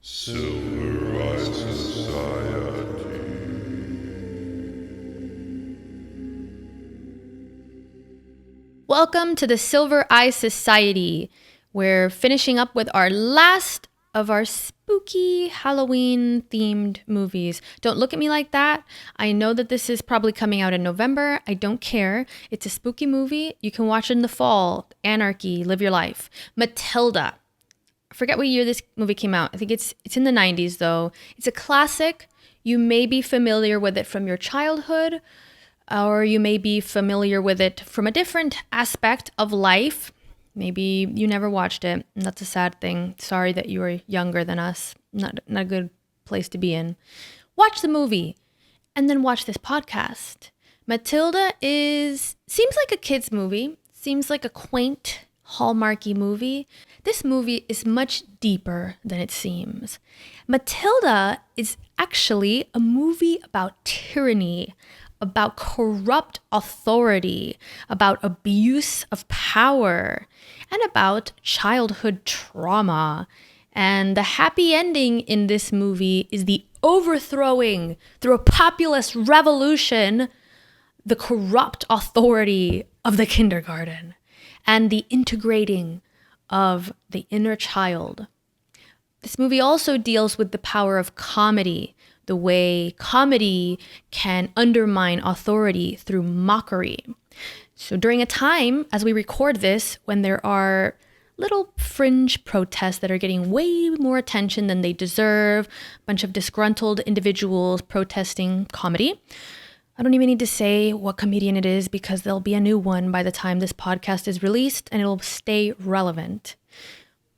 Silver Society. Welcome to the Silver Eye Society. We're finishing up with our last of our spooky Halloween-themed movies. Don't look at me like that. I know that this is probably coming out in November. I don't care. It's a spooky movie. You can watch it in the fall. Anarchy, live your life. Matilda. I forget what year this movie came out. I think it's in the 90s, though. It's a classic. You may be familiar with it from your childhood, or you may be familiar with it from a different aspect of life. Maybe you never watched it, and that's a sad thing. Sorry that you were younger than us. Not a good place to be in. Watch the movie, and then watch this podcast. Matilda seems like a kid's movie. Seems like a quaint, Hallmarky movie. This movie is much deeper than it seems. Matilda is actually a movie about tyranny, about corrupt authority, about abuse of power, and about childhood trauma. And the happy ending in this movie is the overthrowing, through a populist revolution, the corrupt authority of the kindergarten and the integrating of the inner child. This movie also deals with the power of comedy, the way comedy can undermine authority through mockery. So during a time, as we record this, when there are little fringe protests that are getting way more attention than they deserve, a bunch of disgruntled individuals protesting comedy. I don't even need to say what comedian it is because there'll be a new one by the time this podcast is released and it'll stay relevant.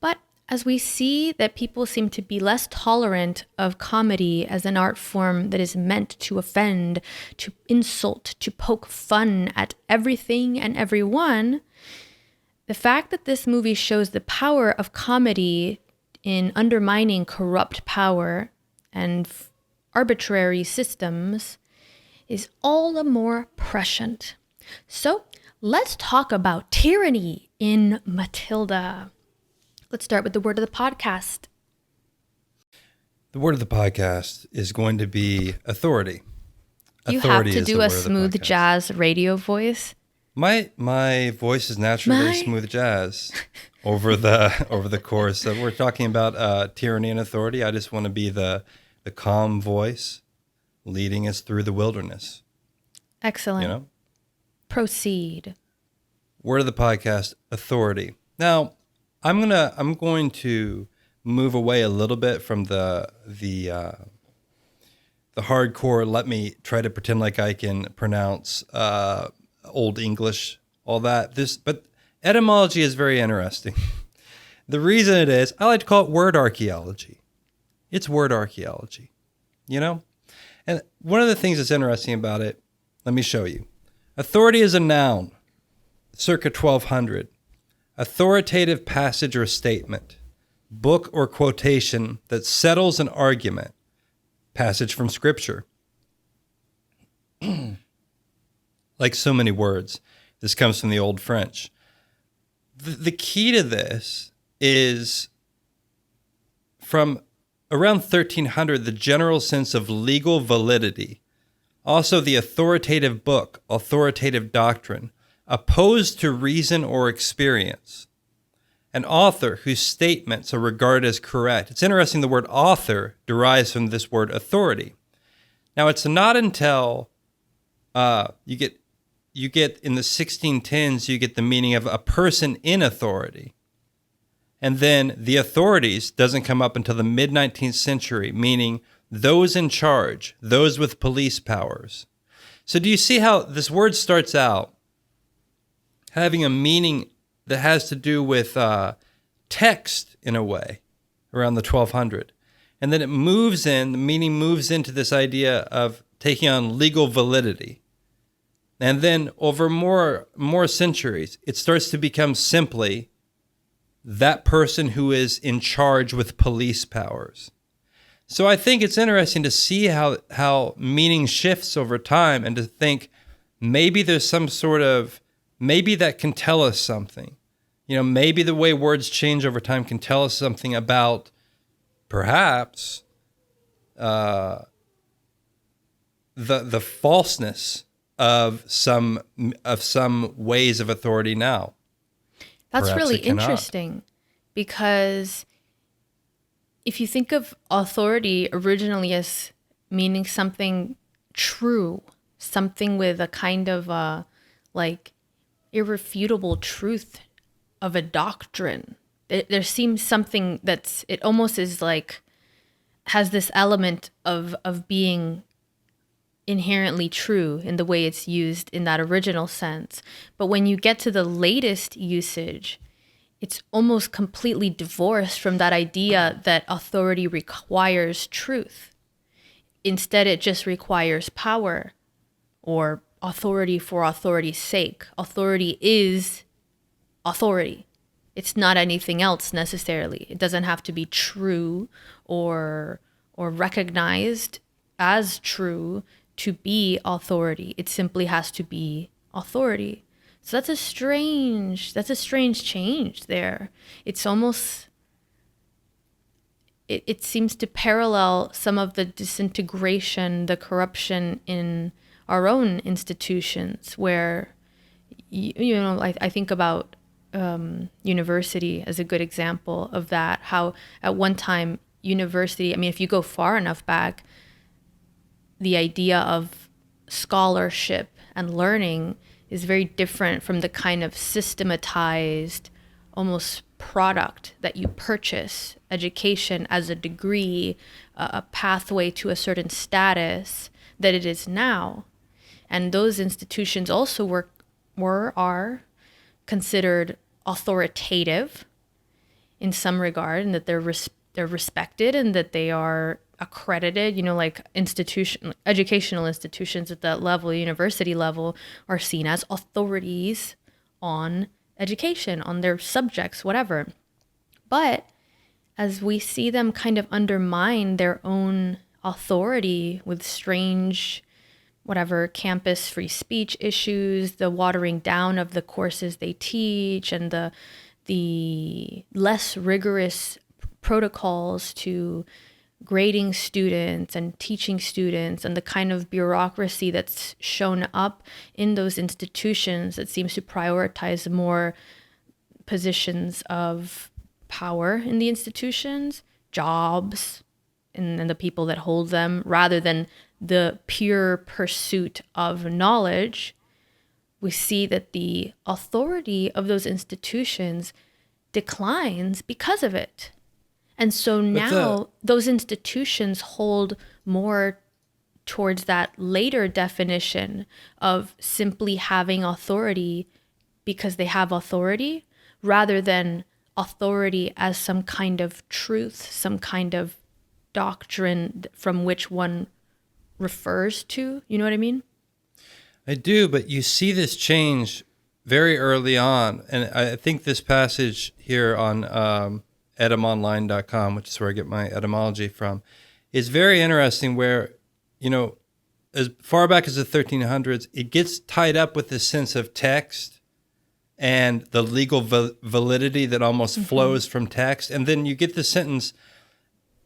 But as we see that people seem to be less tolerant of comedy as an art form that is meant to offend, to insult, to poke fun at everything and everyone, the fact that this movie shows the power of comedy in undermining corrupt power and arbitrary systems is all the more prescient. So let's talk about tyranny in Matilda. Let's start with the word of the podcast. The word of the podcast is going to be authority. You Authority have to is do the a word of the smooth podcast. jazz radio voice. My voice is naturally My- smooth jazz over the course. So we're talking about tyranny and authority. I just want to be the calm voice leading us through the wilderness. Excellent. You know? Proceed. Word of the podcast, authority. Now, I'm going to move away a little bit from the hardcore. Let me try to pretend like I can pronounce Old English, all that. But etymology is very interesting. The reason it is, I like to call it word archaeology. It's word archaeology, you know? And one of the things that's interesting about it, let me show you. Authority is a noun, circa 1200. Authoritative passage or statement, book or quotation that settles an argument, passage from scripture. Like so many words, this comes from the Old French. The key to this is from around 1300, the general sense of legal validity, also the authoritative book, authoritative doctrine, opposed to reason or experience, an author whose statements are regarded as correct. It's interesting, the word author derives from this word authority. Now, it's not until you get in the 1610s, you get the meaning of a person in authority. And then the authorities doesn't come up until the mid-19th century, meaning those in charge, those with police powers. So do you see how this word starts out having a meaning that has to do with text in a way around the 1200. And then the meaning moves into this idea of taking on legal validity. And then over more centuries, it starts to become simply that person who is in charge with police powers. So I think it's interesting to see how meaning shifts over time and to think maybe there's some sort of, maybe that can tell us something. You know, maybe the way words change over time can tell us something about perhaps the falseness of some ways of authority now. That's Perhaps really it cannot. interesting, because if you think of authority originally as meaning something true, something with a kind of like irrefutable truth of a doctrine, there seems something it almost is like has this element of being inherently true in the way it's used in that original sense. But when you get to the latest usage, it's almost completely divorced from that idea that authority requires truth. Instead, it just requires power, or authority for authority's sake. Authority is authority. It's not anything else necessarily. It doesn't have to be true or recognized as true to be authority. It simply has to be authority. So that's a strange change there. It's almost, it seems to parallel some of the disintegration, the corruption in our own institutions, where, I think about university as a good example of that, how at one time university, if you go far enough back, the idea of scholarship and learning is very different from the kind of systematized, almost product that you purchase, education as a degree, a pathway to a certain status that it is now. And those institutions also are considered authoritative in some regard, and that they're respected and that they are accredited, like educational institutions at that level, university level, are seen as authorities on education, on their subjects, whatever. But as we see them kind of undermine their own authority with strange, campus free speech issues, the watering down of the courses they teach, and the less rigorous protocols to grading students and teaching students, and the kind of bureaucracy that's shown up in those institutions that seems to prioritize more positions of power in the institutions, jobs, and the people that hold them, rather than the pure pursuit of knowledge. We see that the authority of those institutions declines because of it. And so now those institutions hold more towards that later definition of simply having authority because they have authority, rather than authority as some kind of truth, some kind of doctrine from which one refers to. You know what I mean? I do, but you see this change very early on. And I think this passage here on etymonline.com, which is where I get my etymology from, is very interesting, where, as far back as the 1300s, it gets tied up with this sense of text and the legal validity that almost flows from text. And then you get the sentence,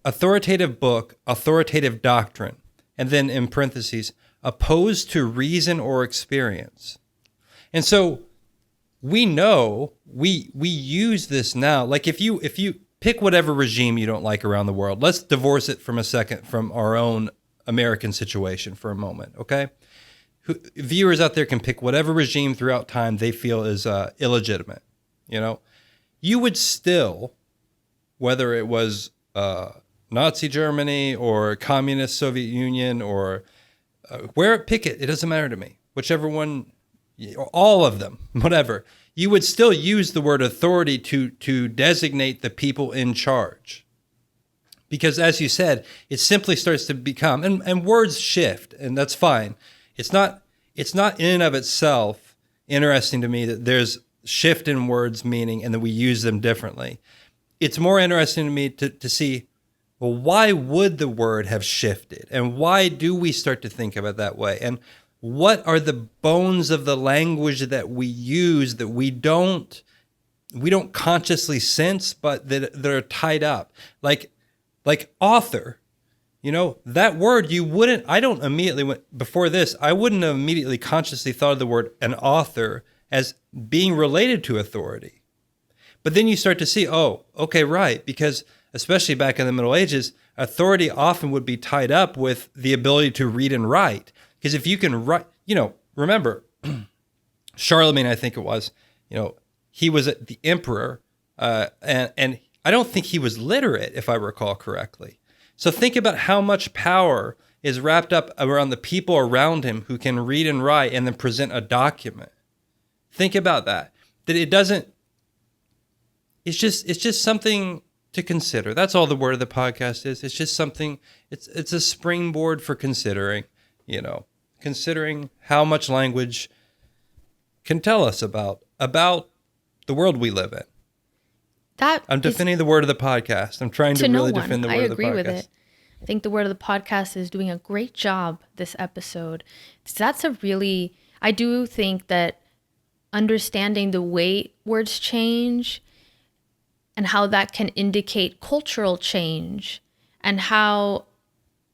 authoritative book, authoritative doctrine, and then in parentheses, opposed to reason or experience. And so we know, we use this now. Like if you pick whatever regime you don't like around the world, let's divorce it from a second from our own American situation for a moment, okay? Viewers out there can pick whatever regime throughout time they feel is illegitimate. You would still, whether it was Nazi Germany or communist Soviet Union or pick it doesn't matter to me, whichever one, all of them, whatever, you would still use the word authority to designate the people in charge. Because as you said, it simply starts to become, and words shift, and that's fine. It's not in and of itself interesting to me that there's shift in words meaning and that we use them differently. It's more interesting to me to see, well, why would the word have shifted? And why do we start to think of it that way? And what are the bones of the language that we use that we don't consciously sense, but that are tied up? Like, Like author, that word I don't immediately, before this, I wouldn't have immediately consciously thought of the word an author as being related to authority. But then you start to see, oh, okay, right, because especially back in the Middle Ages, authority often would be tied up with the ability to read and write. Because if you can write, remember, Charlemagne, I think it was, he was the emperor, and I don't think he was literate, if I recall correctly. So think about how much power is wrapped up around the people around him who can read and write and then present a document. Think about that. That it doesn't, it's just something to consider. That's all the word of the podcast is. It's just something, it's a springboard for considering, considering how much language can tell us about the world we live in. I'm defending the word of the podcast. I'm trying to really defend the word of the podcast. I agree with it. I think the word of the podcast is doing a great job this episode. I do think that understanding the way words change and how that can indicate cultural change and how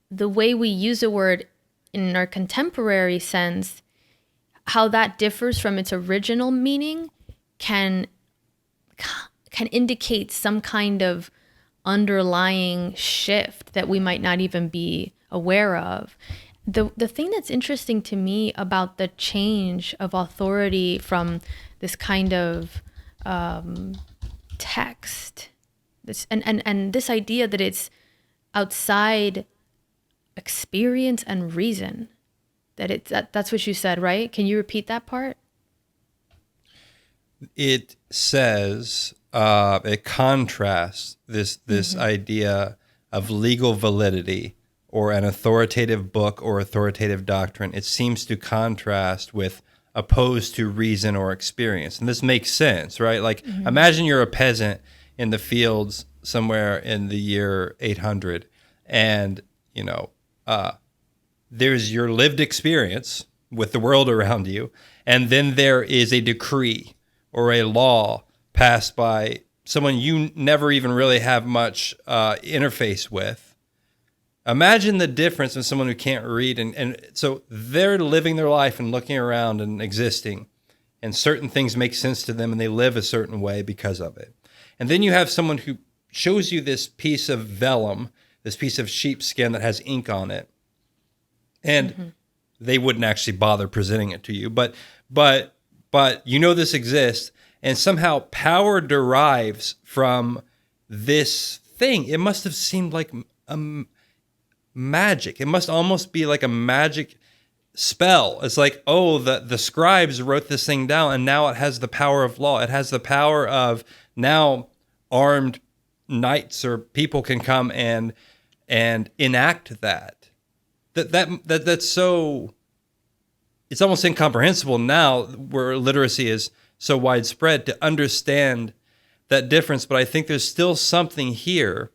the way we use a word in our contemporary sense, how that differs from its original meaning can indicate some kind of underlying shift that we might not even be aware of. The thing that's interesting to me about the change of authority from this kind of text, and this idea that it's outside experience and reason, that's what you said, right? Can you repeat that part? It says, it contrasts this idea of legal validity or an authoritative book or authoritative doctrine. It seems to contrast with opposed to reason or experience. And this makes sense, right? Like, imagine you're a peasant in the fields somewhere in the year 800, and, there's your lived experience with the world around you, and then there is a decree or a law passed by someone you never even really have much interface with. Imagine the difference in someone who can't read. And so they're living their life and looking around and existing, and certain things make sense to them and they live a certain way because of it. And then you have someone who shows you this piece of vellum, this piece of sheepskin that has ink on it. And they wouldn't actually bother presenting it to you. But this exists. And somehow power derives from this thing. It must have seemed like magic. It must almost be like a magic spell. It's like, oh, the scribes wrote this thing down, and now it has the power of law. It has the power of now armed knights or people can come and enact that. That's so. It's almost incomprehensible now, where literacy is so widespread, to understand that difference. But I think there's still something here.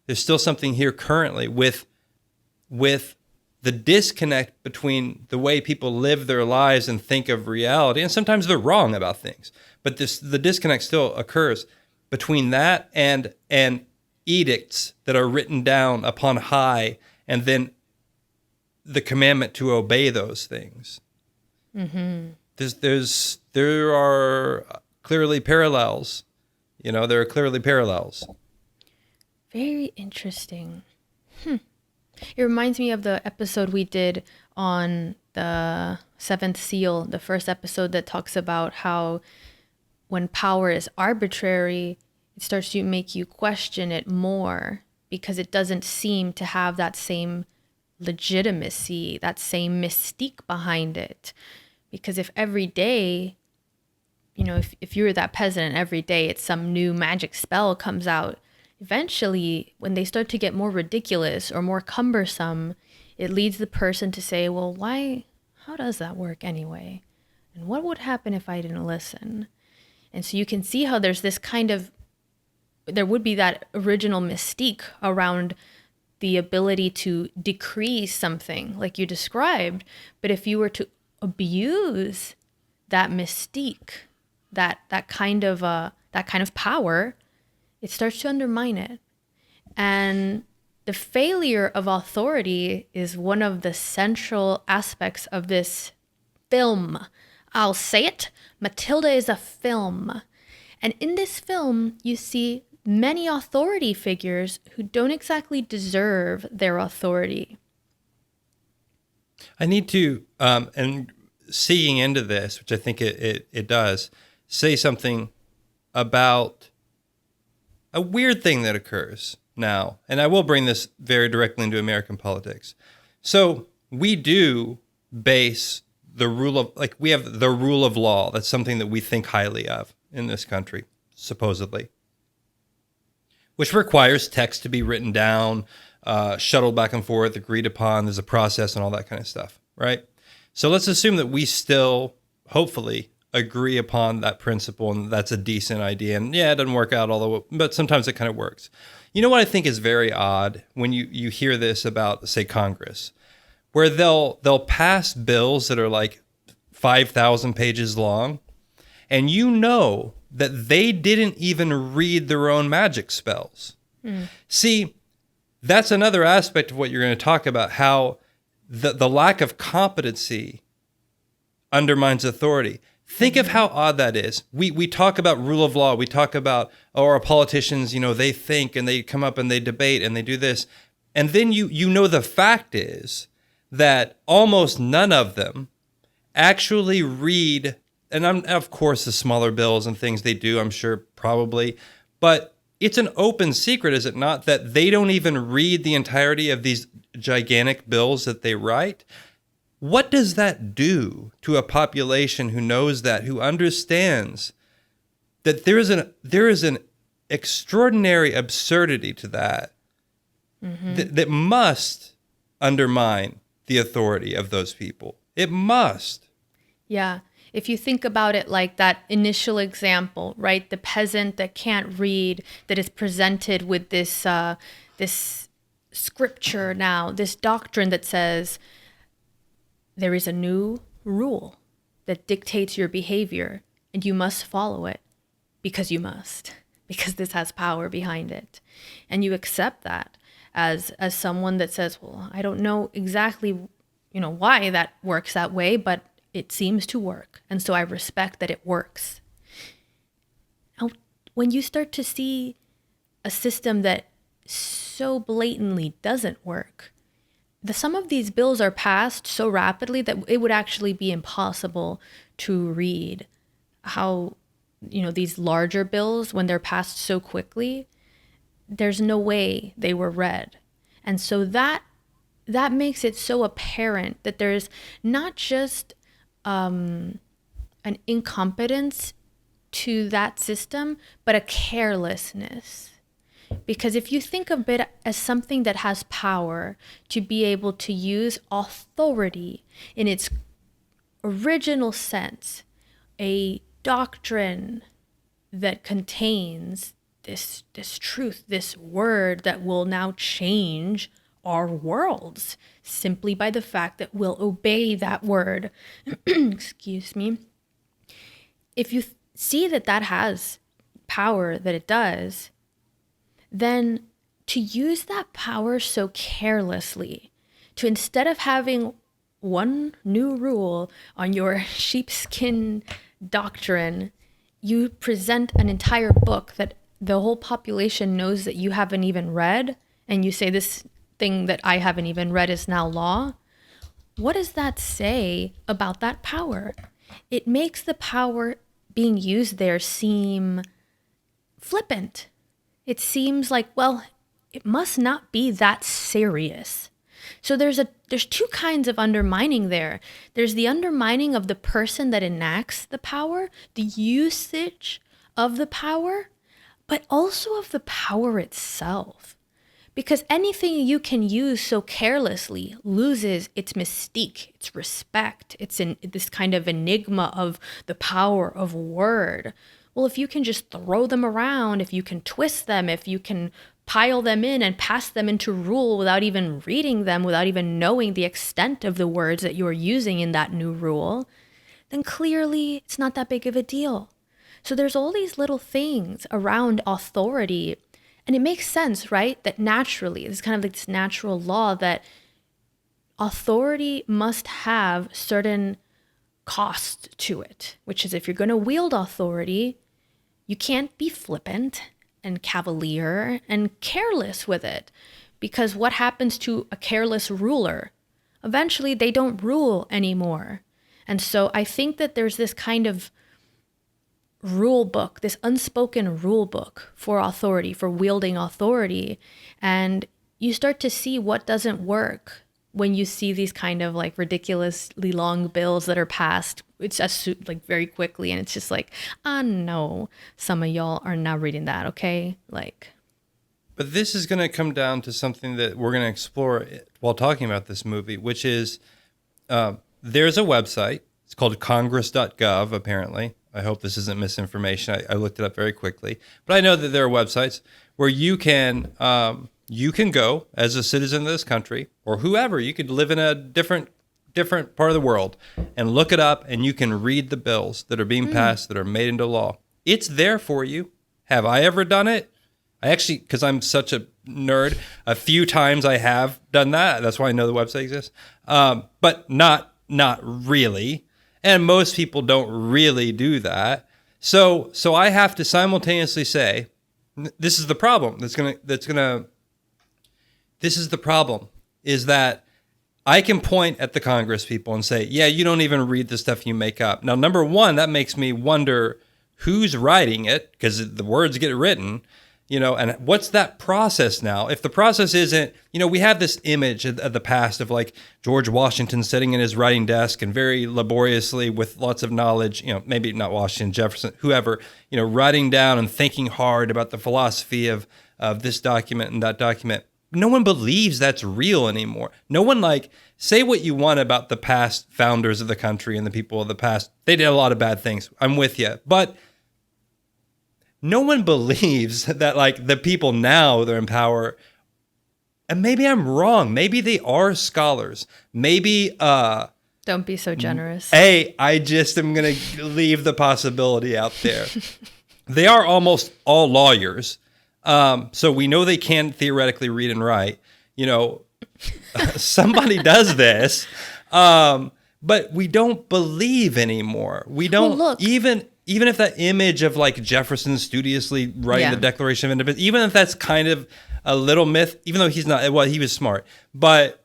There's still something here currently with the disconnect between the way people live their lives and think of reality. And sometimes they're wrong about things, but the disconnect still occurs between that and edicts that are written down upon high, and then the commandment to obey those things. There are clearly parallels. There are clearly parallels. Very interesting. It reminds me of the episode we did on the seventh seal, the first episode that talks about how when power is arbitrary, it starts to make you question it more because it doesn't seem to have that same legitimacy, that same mystique behind it. Because if every day, if you're that peasant and every day it's some new magic spell comes out, eventually when they start to get more ridiculous or more cumbersome, it leads the person to say, well, how does that work anyway? And what would happen if I didn't listen? And so you can see how there would be that original mystique around the ability to decree something like you described. But if you were to abuse that mystique, that kind of power, it starts to undermine it. And the failure of authority is one of the central aspects of this film. I'll say it. Matilda is a film. And in this film, you see many authority figures who don't exactly deserve their authority. I need to, and seeing into this, which I think it does, say something about a weird thing that occurs now. And I will bring this very directly into American politics. So we do base the rule of, like, we have the rule of law. That's something that we think highly of in this country, supposedly, which requires text to be written down, shuttled back and forth, agreed upon. There's a process and all that kind of stuff, right? So let's assume that we still, hopefully, agree upon that principle, and that's a decent idea. And yeah, it doesn't work out all the way, but sometimes it kind of works. You know what I think is very odd when you hear this about, say, Congress, where they'll pass bills that are like 5,000 pages long, and you know that they didn't even read their own magic spells. See, that's another aspect of what you're going to talk about, how the lack of competency undermines authority. Think of how odd that is. We talk about rule of law. We talk about, our politicians, they think and they come up and they debate and they do this. And then you know the fact is that almost none of them actually read, and of course the smaller bills and things they do, I'm sure probably, but it's an open secret, is it not, that they don't even read the entirety of these gigantic bills that they write? What does that do to a population who knows that, who understands that there is an extraordinary absurdity to that, that must undermine the authority of those people? It must. Yeah. If you think about it like that initial example, right? The peasant that can't read, that is presented with this this scripture now, this doctrine that says there is a new rule that dictates your behavior and you must follow it because you must, because this has power behind it. And you accept that as someone that says, well, I don't know exactly, why that works that way, but it seems to work. And so I respect that it works. Now, when you start to see a system that so blatantly doesn't work, some of these bills are passed so rapidly that it would actually be impossible to read how, these larger bills, when they're passed so quickly, there's no way they were read. And so that makes it so apparent that there's not just an incompetence to that system, but a carelessness. Because if you think of it as something that has power to be able to use authority in its original sense, a doctrine that contains this truth, this word that will now change our worlds simply by the fact that we'll obey that word. Excuse me. If you see that has power, that it does, then to use that power so carelessly, to instead of having one new rule on your sheepskin doctrine, you present an entire book that the whole population knows that you haven't even read, and you say this thing that I haven't even read is now law. What does that say about that power? It makes the power being used there seem flippant. It seems like, well, it must not be that serious. So there's two kinds of undermining there. There's the undermining of the person that enacts the power, the usage of the power, but also of the power itself. Because anything you can use so carelessly loses its mystique, its respect. It's this kind of enigma of the power of word. Well, if you can just throw them around, if you can twist them, if you can pile them in and pass them into rule without even reading them, without even knowing the extent of the words that you're using in that new rule, then clearly it's not that big of a deal. So there's all these little things around authority And it makes sense, right? That naturally, it's kind of like this natural law that authority must have certain cost to it, which is if you're going to wield authority, you can't be flippant and cavalier and careless with it. Because what happens to a careless ruler? Eventually, they don't rule anymore. And so I think that there's this kind of rule book, this unspoken rule book for authority, for wielding authority. And you start to see what doesn't work when you see these kind of like ridiculously long bills that are passed. It's just like very quickly. And it's just like, no, some of y'all are not reading that, okay? Like. But this is going to come down to something that we're going to explore while talking about this movie, which is there's a website. It's called congress.gov, apparently. I hope this isn't misinformation. I looked it up very quickly. But I know that there are websites where you can go as a citizen of this country or whoever. You could live in a different part of the world and look it up, and you can read the bills that are being passed that are made into law. It's there for you. Have I ever done it? I actually, because I'm such a nerd, a few times I have done that. That's why I know the website exists. But not really. And most people don't really do that. So I have to simultaneously say, this is the problem. This is the problem, is that I can point at the Congress people and say, yeah, you don't even read the stuff you make up. Now, number one, that makes me wonder who's writing it, because the words get written. And what's that process now? If the process isn't, we have this image of the past of like George Washington sitting in his writing desk and very laboriously with lots of knowledge, maybe not Washington, Jefferson, whoever, writing down and thinking hard about the philosophy of this document and that document. No one believes that's real anymore. No one say what you want about the past founders of the country and the people of the past. They did a lot of bad things. I'm with you. But no one believes that the people now that are in power, and maybe I'm wrong. Maybe they are scholars. Maybe don't be so generous. I just am going to leave the possibility out there. They are almost all lawyers. So we know they can theoretically read and write. Somebody does this. But we don't believe anymore. We don't even if that image of Jefferson studiously writing the Declaration of Independence, even if that's kind of a little myth, even though he's not, well, he was smart, but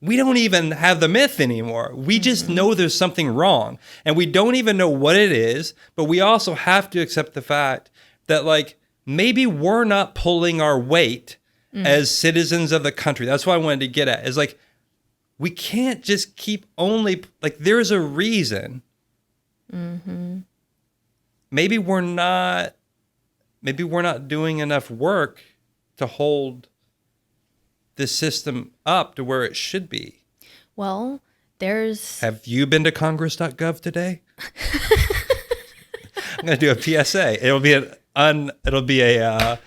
we don't even have the myth anymore. We just know there's something wrong, and we don't even know what it is, but we also have to accept the fact that maybe we're not pulling our weight as citizens of the country. That's what I wanted to get at, is we can't just keep only, there's a reason. Mm-hmm. Maybe we're not doing enough work to hold this system up to where it should be. Well, Have you been to congress.gov today? I'm going to do a PSA. It'll be a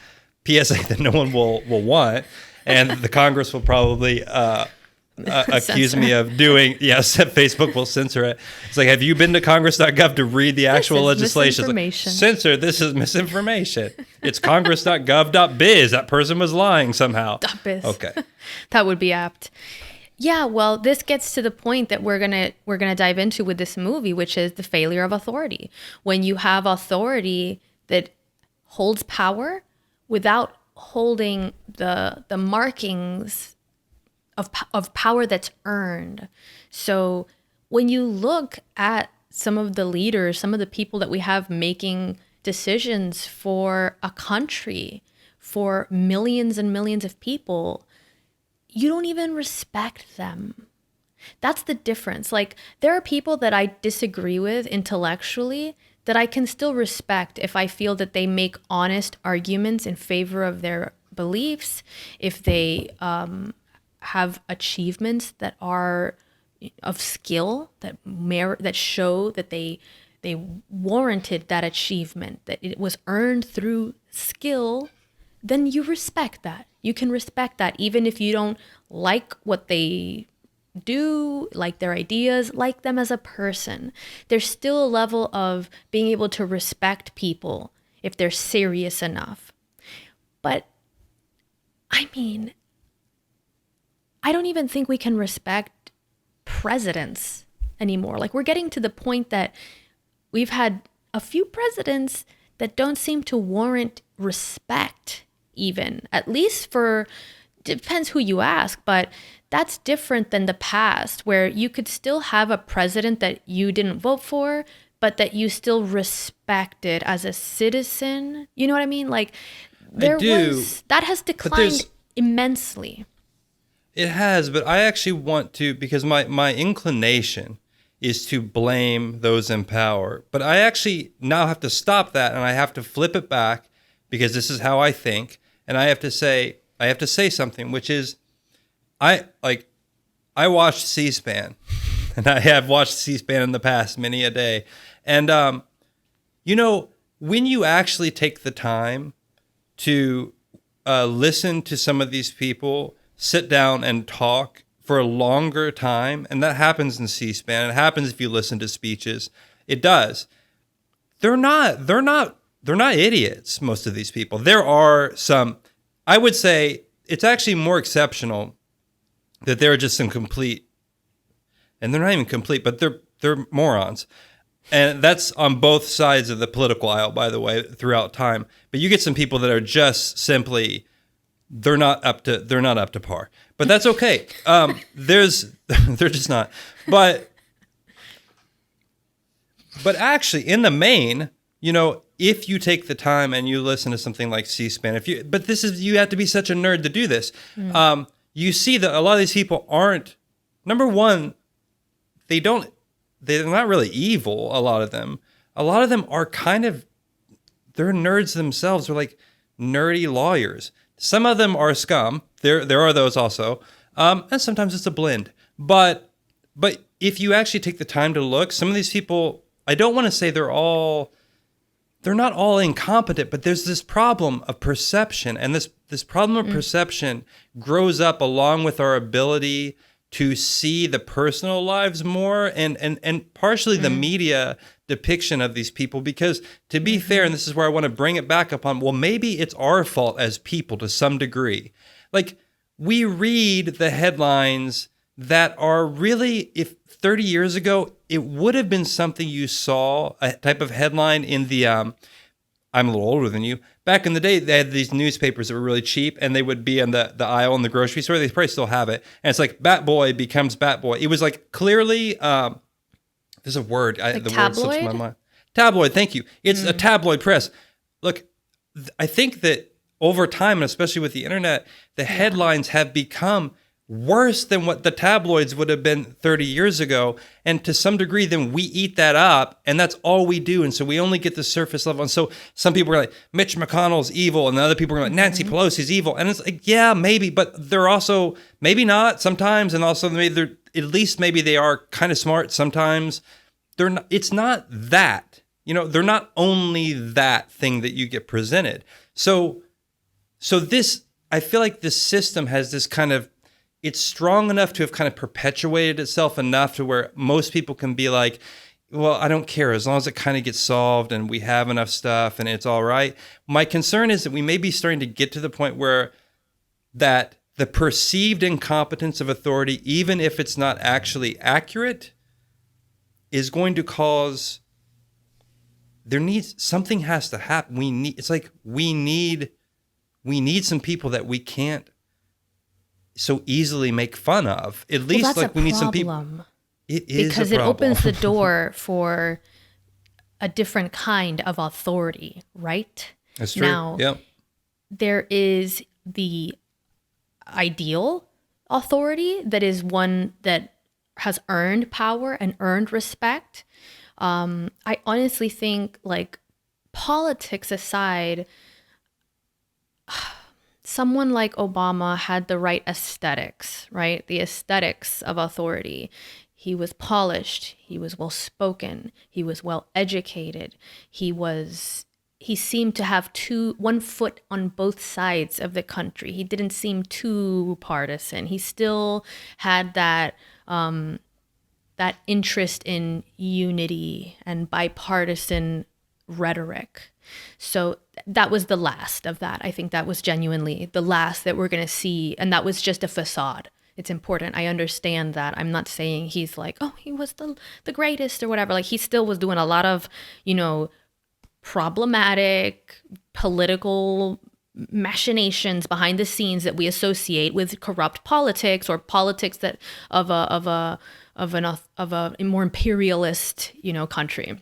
PSA that no one will want, and the Congress will probably accuse me of doing, Facebook will censor it. It's have you been to congress.gov to read the actual legislation? Censor, this is misinformation. It's congress.gov.biz. That person was lying somehow. .biz. Okay. That would be apt. Yeah, well, this gets to the point that we're gonna dive into with this movie, which is the failure of authority. When you have authority that holds power without holding the markings of power that's earned. So when you look at some of the leaders, some of the people that we have making decisions for a country, for millions and millions of people, you don't even respect them. That's the difference. There are people that I disagree with intellectually that I can still respect if I feel that they make honest arguments in favor of their beliefs, if they have achievements that are of skill, that show that they warranted that achievement, that it was earned through skill, then you respect that. You can respect that even if you don't like what they do, like their ideas, like them as a person. There's still a level of being able to respect people if they're serious enough. But I mean, I don't even think we can respect presidents anymore. Like, we're getting to the point that we've had a few presidents that don't seem to warrant respect, even, at least for, depends who you ask, but that's different than the past, where you could still have a president that you didn't vote for, but that you still respected as a citizen. You know what I mean? Like, that has declined immensely. It has, but I actually want to, because my inclination is to blame those in power. But I actually now have to stop that, and I have to flip it back, because this is how I think, and I have to say something, which is, I watched C-SPAN, and I have watched C-SPAN in the past many a day, and when you actually take the time to listen to some of these people sit down and talk for a longer time, and that happens in C-SPAN. It happens if you listen to speeches. It does. They're not idiots, most of these people. There are some, I would say it's actually more exceptional that there are just some complete, and they're not even complete, but they're morons. And that's on both sides of the political aisle, by the way, throughout time. But you get some people that are just simply, they're not up to par. But that's okay. They're just not. But actually, in the main, if you take the time and you listen to something like C-SPAN, you have to be such a nerd to do this. You see that a lot of these people aren't, number one, they're not really evil, a lot of them. A lot of them are they're nerds themselves. They're like nerdy lawyers. Some of them are scum. There are those also. And sometimes it's a blend. But if you actually take the time to look, some of these people, I don't want to say they're not all incompetent, but there's this problem of perception. And this problem of perception grows up along with our ability to see the personal lives more and partially the media depiction of these people, because to be fair, and this is where I want to bring it back upon, well, maybe it's our fault as people to some degree. Like, we read the headlines that are really, if 30 years ago, it would have been something you saw, a type of headline in the, I'm a little older than you. Back in the day, they had these newspapers that were really cheap, and they would be in the aisle in the grocery store. They probably still have it. And it's like, Bat Boy becomes Bat Boy. It was like clearly, there's a word. Like the tabloid? word slips my mind. Tabloid, thank you. It's a tabloid press. Look, I think that over time, and especially with the internet, the headlines have become worse than what the tabloids would have been 30 years ago. And to some degree, then we eat that up, and that's all we do. And so we only get the surface level. And so some people are like, Mitch McConnell's evil, and the other people are like, Nancy Pelosi's evil. And it's like, yeah, maybe, but they're also, maybe not sometimes, and also maybe they are kind of smart sometimes. They're not, it's not that, they're not only that thing that you get presented. So this, I feel like this system has this kind of, it's strong enough to have kind of perpetuated itself enough to where most people can be like, well, I don't care as long as it kind of gets solved and we have enough stuff and it's all right. My concern is that we may be starting to get to the point where that the perceived incompetence of authority, even if it's not actually accurate, is going to cause, something has to happen. We need some people that we can't so easily make fun of. At least we need some people. It is because a it problem. opens the door for a different kind of authority, right? That's true. Now, there is the ideal authority that is one that has earned power and earned respect. I honestly think, like, politics aside, someone like Obama had the right aesthetics, right? The aesthetics of authority. He was polished. He was well-spoken. He was well-educated. He seemed to have one foot on both sides of the country. He didn't seem too partisan. He still had that interest in unity and bipartisan rhetoric. So that was the last of that. I think that was genuinely the last that we're going to see. And that was just a facade. It's important. I understand that. I'm not saying he's like, oh, he was the greatest or whatever. Like, he still was doing a lot of, problematic political machinations behind the scenes that we associate with corrupt politics, or politics that of a more imperialist, country.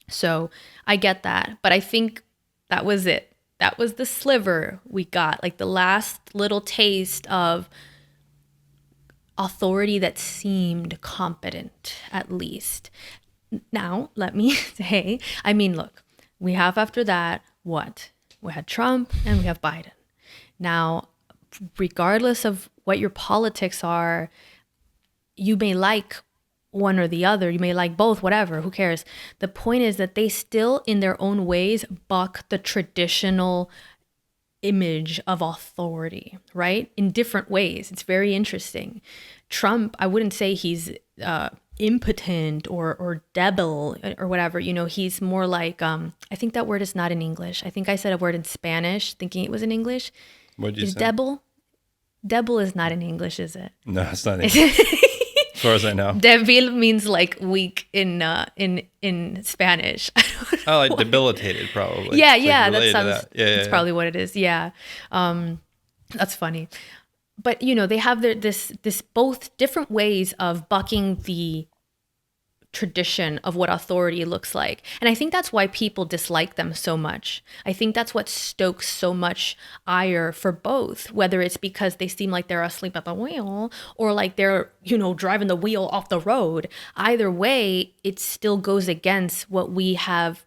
So I get that, but I think that was it. That was the sliver we got, like the last little taste of authority that seemed competent, at least. Now, let me say, look, we have after that, what? We had Trump and we have Biden. Now, regardless of what your politics are, you may like one or the other. You may like both, whatever, who cares? The point is that they still, in their own ways, buck the traditional image of authority, right? In different ways. It's very interesting. Trump, I wouldn't say he's impotent or devil or whatever. He's more like, I think that word is not in English. I think I said a word in Spanish thinking it was in English. What did you say? Devil? Devil is not in English, is it? No, it's not in English. As far as I know. Devil means like weak in Spanish. Oh, like debilitated, probably. Yeah, Like yeah, that related to sounds. Yeah, That's probably what it is. Yeah, that's funny. But they have this both different ways of bucking the tradition of what authority looks like. And I think that's why people dislike them so much. I think that's what stokes so much ire for both, whether it's because they seem like they're asleep at the wheel or like they're, driving the wheel off the road. Either way, it still goes against what we have,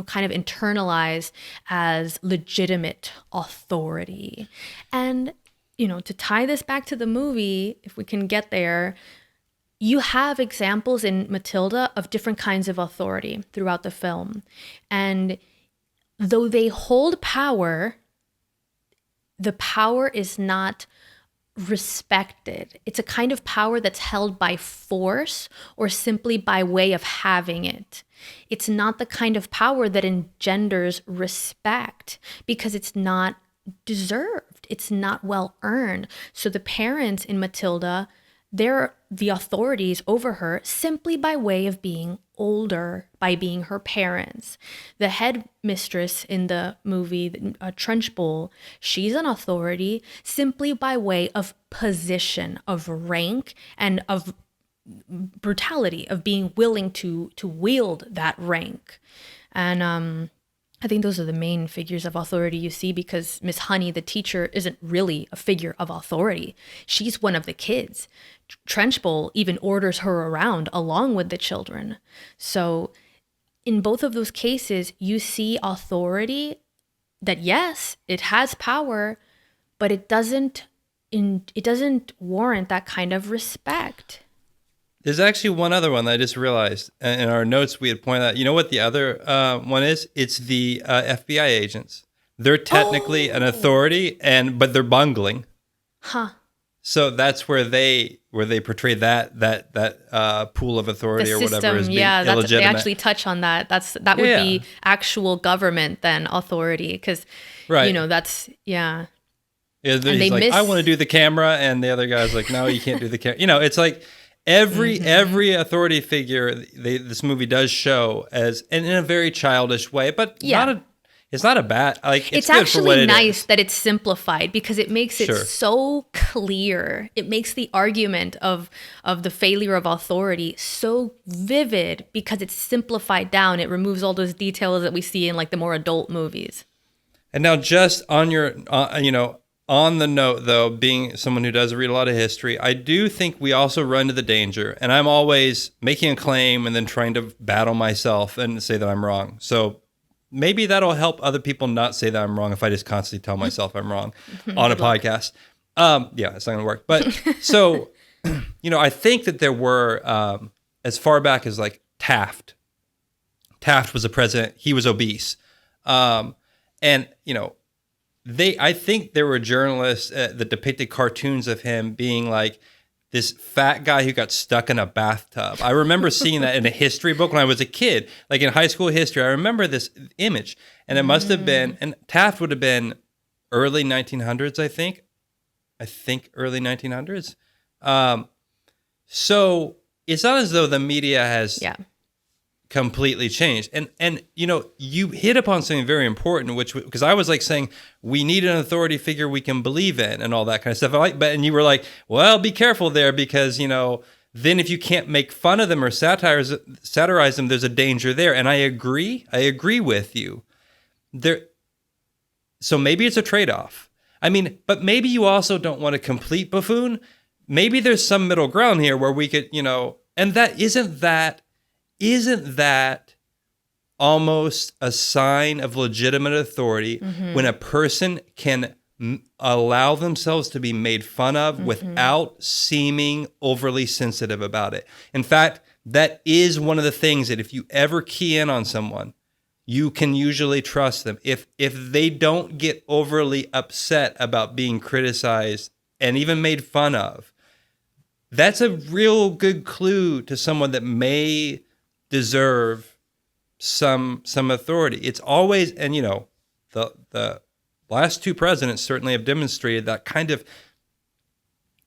kind of internalized as legitimate authority. And, to tie this back to the movie, if we can get there, you have examples in Matilda of different kinds of authority throughout the film. And though they hold power, the power is not respected. It's a kind of power that's held by force or simply by way of having it. It's not the kind of power that engenders respect because it's not deserved. It's not well earned. So the parents in Matilda, they're the authorities over her simply by way of being older, by being her parents. The headmistress in the movie, Trunchbull, she's an authority simply by way of position, of rank, and of brutality, of being willing to wield that rank. And I think those are the main figures of authority you see, because Miss Honey, the teacher, isn't really a figure of authority. She's one of the kids. Trunchbull even orders her around along with the children. So in both of those cases, you see authority that, yes, it has power, but it doesn't warrant that kind of respect. There's actually one other one that I just realized. In our notes, we had pointed out, you know what the other one is? It's the FBI agents. They're technically an authority, but they're bungling. Huh. So that's where they portray that pool of authority or whatever as being illegitimate. They actually touch on that. That would be actual government then, authority, because that's Yeah, he's like, I want to do the camera, and the other guy's like, no, you can't do the camera. It's like every authority figure this movie does show as, and in a very childish way, but it's not a bad, like, it's good actually for what nice it is. that it's simplified, because it makes it so clear. It makes the argument of the failure of authority so vivid because it's simplified down. It removes all those details that we see in like the more adult movies. And now, just on your, on the note, though, being someone who does read a lot of history, I do think we also run to the danger, and I'm always making a claim and then trying to battle myself and say that I'm wrong. So maybe that'll help other people not say that I'm wrong if I just constantly tell myself I'm wrong on a podcast. Yeah, it's not going to work. But so, I think that there were, as far back as like Taft. Taft was a president. He was obese. I think there were journalists that depicted cartoons of him being like this fat guy who got stuck in a bathtub. I remember seeing that in a history book when I was a kid, like in high school history. I remember this image, and it must have been, and Taft would have been early 1900s, I think. Early 1900s. So it's not as though the media has completely changed. And you hit upon something very important, which, because I was like saying, we need an authority figure we can believe in and all that kind of stuff. And you were like, well, be careful there, because, then if you can't make fun of them or satirize them, there's a danger there. And I agree with you. So maybe it's a trade-off. I mean, but maybe you also don't want a complete buffoon. Maybe there's some middle ground here where we could, and isn't that almost a sign of legitimate authority when a person can allow themselves to be made fun of without seeming overly sensitive about it? In fact, that is one of the things that if you ever key in on someone, you can usually trust them. If they don't get overly upset about being criticized and even made fun of, that's a real good clue to someone that may deserve some authority. It's always, and the last two presidents certainly have demonstrated that kind of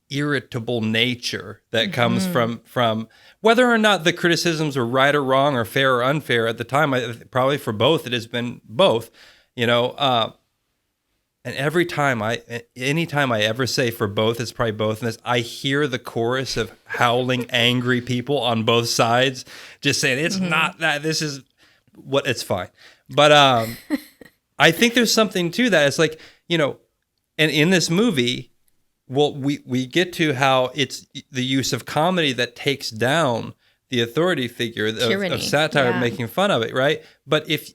irritable nature that comes from whether or not the criticisms are right or wrong or fair or unfair. At the time, probably for both, it has been both, and anytime I ever say for both, it's probably both. And I hear the chorus of howling, angry people on both sides just saying, it's not that, this is what, it's fine. But I think there's something to that. It's like, and in this movie, well, we get to how it's the use of comedy that takes down the authority figure of satire, making fun of it, right? But if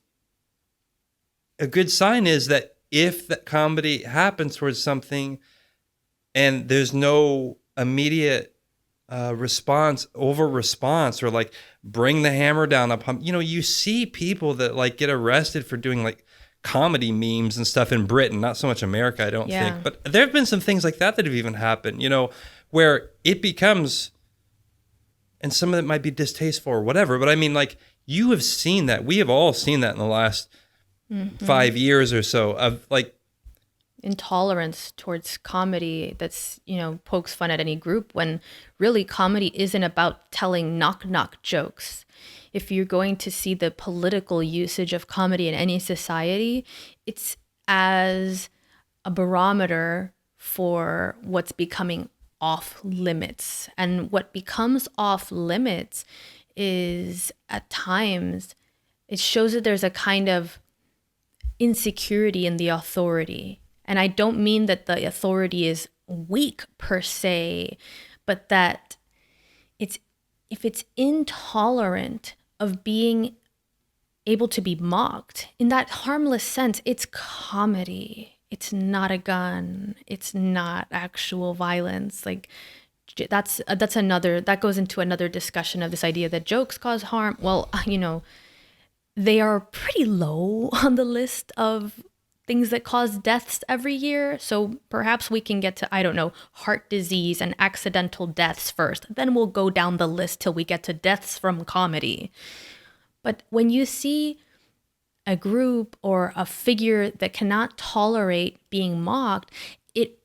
a good sign is that if that comedy happens towards something and there's no immediate response, or like bring the hammer down upon, you see people that like get arrested for doing like comedy memes and stuff in Britain, not so much America, I don't think. But there have been some things like that have even happened, where it becomes, and some of it might be distasteful or whatever, but I mean, like, you have seen that. We have all seen that in the last 5 years or so of like intolerance towards comedy that's, pokes fun at any group, when really comedy isn't about telling knock-knock jokes. If you're going to see the political usage of comedy in any society, it's as a barometer for what's becoming off limits. And what becomes off limits is, at times, it shows that there's a kind of insecurity in the authority. And I don't mean that the authority is weak per se, but that if it's intolerant of being able to be mocked in that harmless sense, it's comedy. It's not a gun. It's not actual violence. Like, that's another, that goes into another discussion of this idea that jokes cause harm. Well, they are pretty low on the list of things that cause deaths every year. So perhaps we can get to, I don't know, heart disease and accidental deaths first. Then we'll go down the list till we get to deaths from comedy. But when you see a group or a figure that cannot tolerate being mocked, it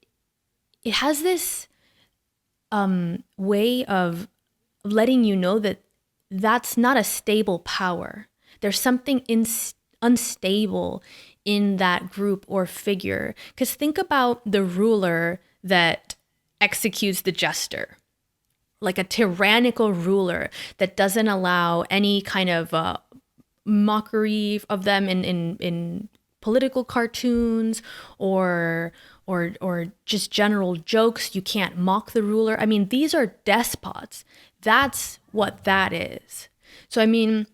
has this way of letting you know that that's not a stable power. There's something unstable in that group or figure. Because think about the ruler that executes the jester, like a tyrannical ruler that doesn't allow any kind of mockery of them in political cartoons or just general jokes. You can't mock the ruler. I mean, these are despots. That's what that is. So, I mean,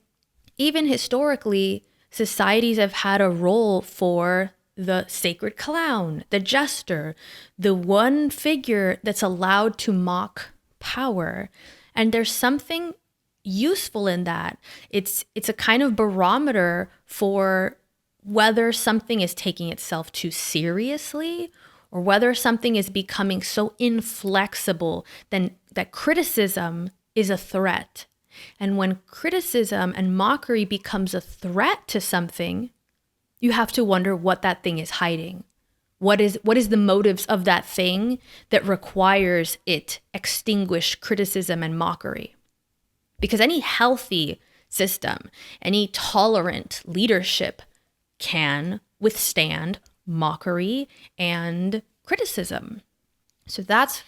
even historically, societies have had a role for the sacred clown, the jester, the one figure that's allowed to mock power. And there's something useful in that. It's a kind of barometer for whether something is taking itself too seriously or whether something is becoming so inflexible then that criticism is a threat. And when criticism and mockery becomes a threat to something, you have to wonder what that thing is hiding. What is the motives of that thing that requires it extinguish criticism and mockery? Because any healthy system, any tolerant leadership can withstand mockery and criticism. So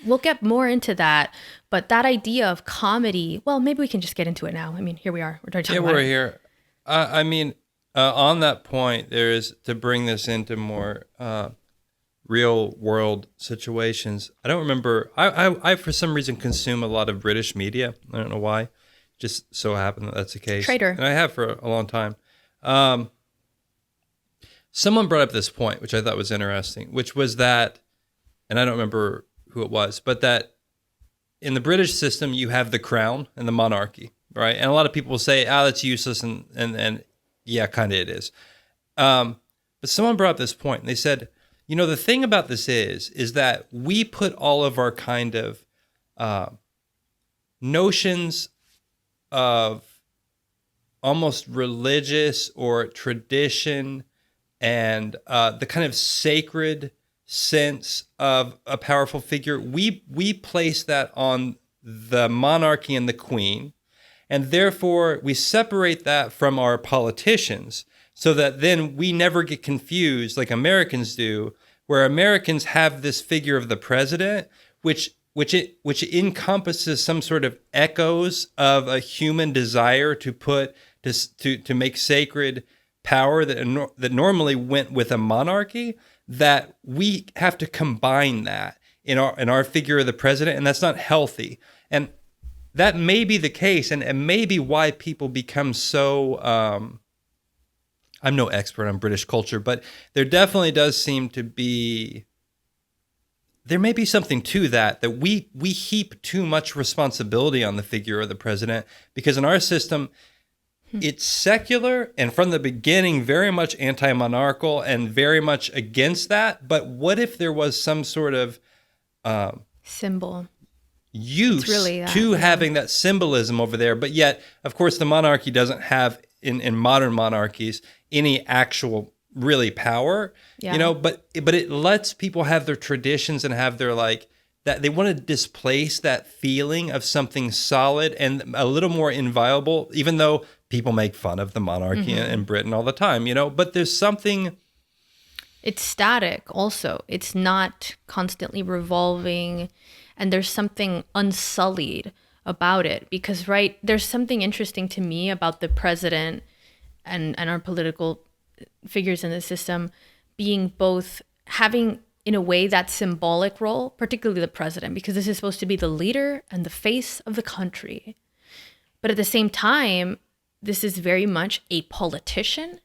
we'll get more into that. But that idea of comedy, well, maybe we can just get into it now. I mean, here we are. We're talking about we're it. here. On that point, there is, to bring this into more real world situations. I don't remember. I for some reason consume a lot of British media. I don't know why. Just so happened that that's the case. Traitor. And I have for a long time. Someone brought up this point, which I thought was interesting, which was that, and I don't remember who it was, but that in the British system, you have the crown and the monarchy, right? And a lot of people will say, that's useless, and yeah, kind of it is. But someone brought up this point, and they said, the thing about this is that we put all of our kind of notions of almost religious or tradition and the kind of sacred sense of a powerful figure, we place that on the monarchy and the queen, and therefore we separate that from our politicians so that then we never get confused like Americans do, where Americans have this figure of the president, which encompasses some sort of echoes of a human desire to make sacred power that normally went with a monarchy, that we have to combine that in our figure of the president, and that's not healthy. And that may be the case, and maybe why people become so. I'm no expert on British culture, but there definitely does seem to be. There may be something to that we heap too much responsibility on the figure of the president, because in our system, it's secular and from the beginning very much anti-monarchical and very much against that. But what if there was some sort of symbol use to having that symbolism over there? But yet, of course, the monarchy doesn't have in modern monarchies any actual really power, but it lets people have their traditions and have their that they want to displace that feeling of something solid and a little more inviolable, even though people make fun of the monarchy in Britain all the time, but there's something. It's static also. It's not constantly revolving, and there's something unsullied about it because, right, there's something interesting to me about the president and our political figures in the system being both having, in a way, that symbolic role, particularly the president, because this is supposed to be the leader and the face of the country. But at the same time, this is very much a politician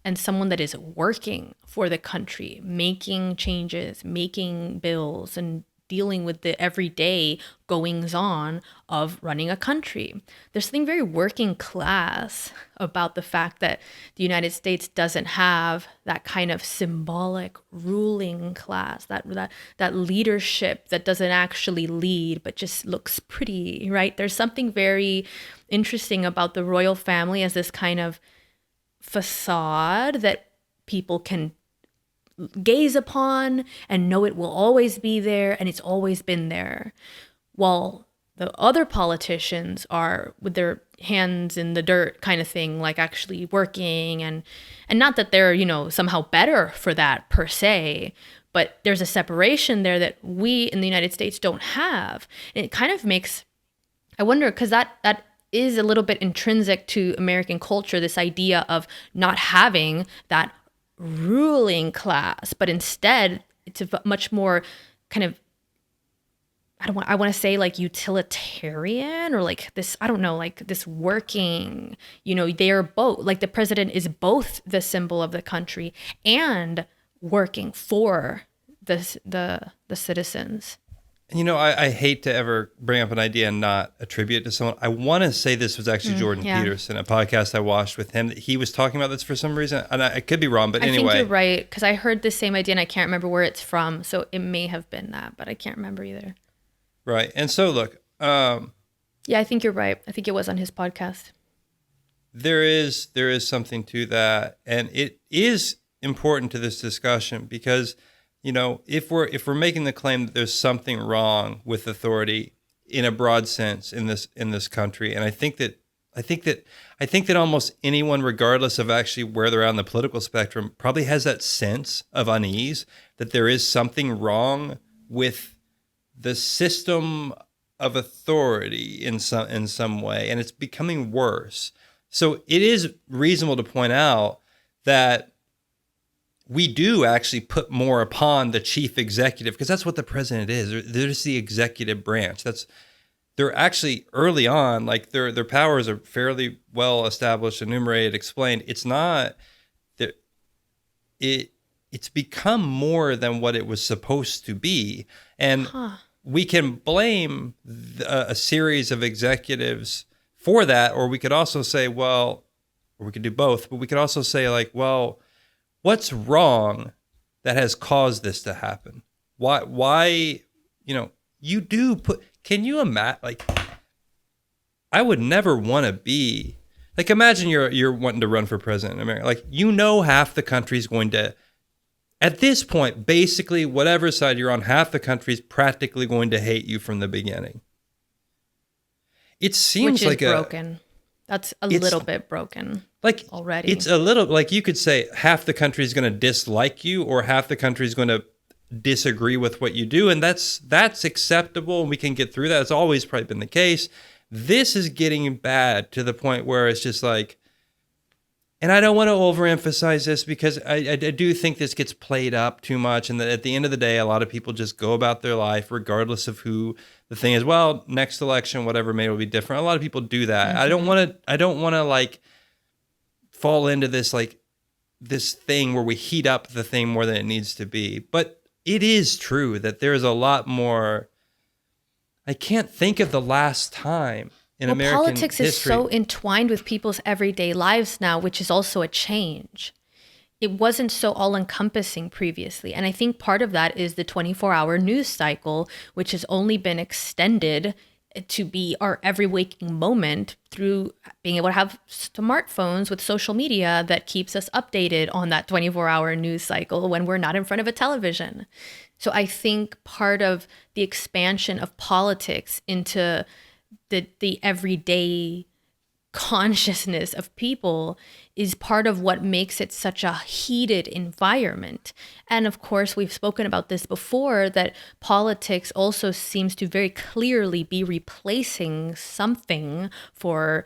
and someone that is working for the country, making changes, making bills, and dealing with the everyday goings on of running a country. There's something very working class about the fact that the United States doesn't have that kind of symbolic ruling class, that leadership that doesn't actually lead but just looks pretty, right? There's something very interesting about the royal family as this kind of facade that people can gaze upon and know it will always be there, and it's always been there. While the other politicians are with their hands in the dirt kind of thing, like actually working, and not that they're, somehow better for that per se, but there's a separation there that we in the United States don't have. And it kind of makes, I wonder, because that is a little bit intrinsic to American culture, this idea of not having that ruling class, but instead it's a much more kind of, I want to say like utilitarian, or like this, I don't know, like this working, they are both, like the president is both the symbol of the country and working for the citizens. I hate to ever bring up an idea and not attribute it to someone. I want to say this was actually Jordan Peterson, a podcast I watched with him. He was talking about this for some reason, and I could be wrong, but anyway. I think you're right, because I heard the same idea, and I can't remember where it's from, so it may have been that, but I can't remember either. Right, and so look. Yeah, I think you're right. I think it was on his podcast. There is something to that, and it is important to this discussion because if we're making the claim that there's something wrong with authority in a broad sense in this country, and I think that almost anyone, regardless of actually where they're on the political spectrum, probably has that sense of unease that there is something wrong with the system of authority in some way, and it's becoming worse. So it is reasonable to point out that we do actually put more upon the chief executive, because that's what the president is. They're just the executive branch. They're actually early on, like their powers are fairly well established, enumerated, explained. It's not that it's become more than what it was supposed to be, and we can blame a series of executives for that, or we could also say, well, or we could do both, but we could also say like, well, what's wrong that has caused this to happen? Why, you do put, can you imagine, like, I would never want to be, like, imagine you're wanting to run for president in America. Like, half the country's going to, at this point, basically, whatever side you're on, half the country's practically going to hate you from the beginning. It seems like broken. That's a little bit broken. Like already, it's a little like you could say half the country is going to dislike you, or half the country is going to disagree with what you do, and that's acceptable. We can get through that. It's always probably been the case. This is getting bad to the point where it's just like, and I don't want to overemphasize this because I do think this gets played up too much, and that at the end of the day, a lot of people just go about their life regardless of who the thing is. Well, next election, whatever, maybe will be different. A lot of people do that. Mm-hmm. I don't want to like fall into this like this thing where we heat up the thing more than it needs to be. But it is true that there's a lot more. I can't think of the last time in American politics history. Is so entwined with people's everyday lives now, which is also a change. It wasn't so all-encompassing previously. And I think part of that is the 24-hour news cycle, which has only been extended to be our every waking moment through being able to have smartphones with social media that keeps us updated on that 24-hour news cycle when we're not in front of a television. So I think part of the expansion of politics into the everyday consciousness of people is part of what makes it such a heated environment. And of course, we've spoken about this before, that politics also seems to very clearly be replacing something for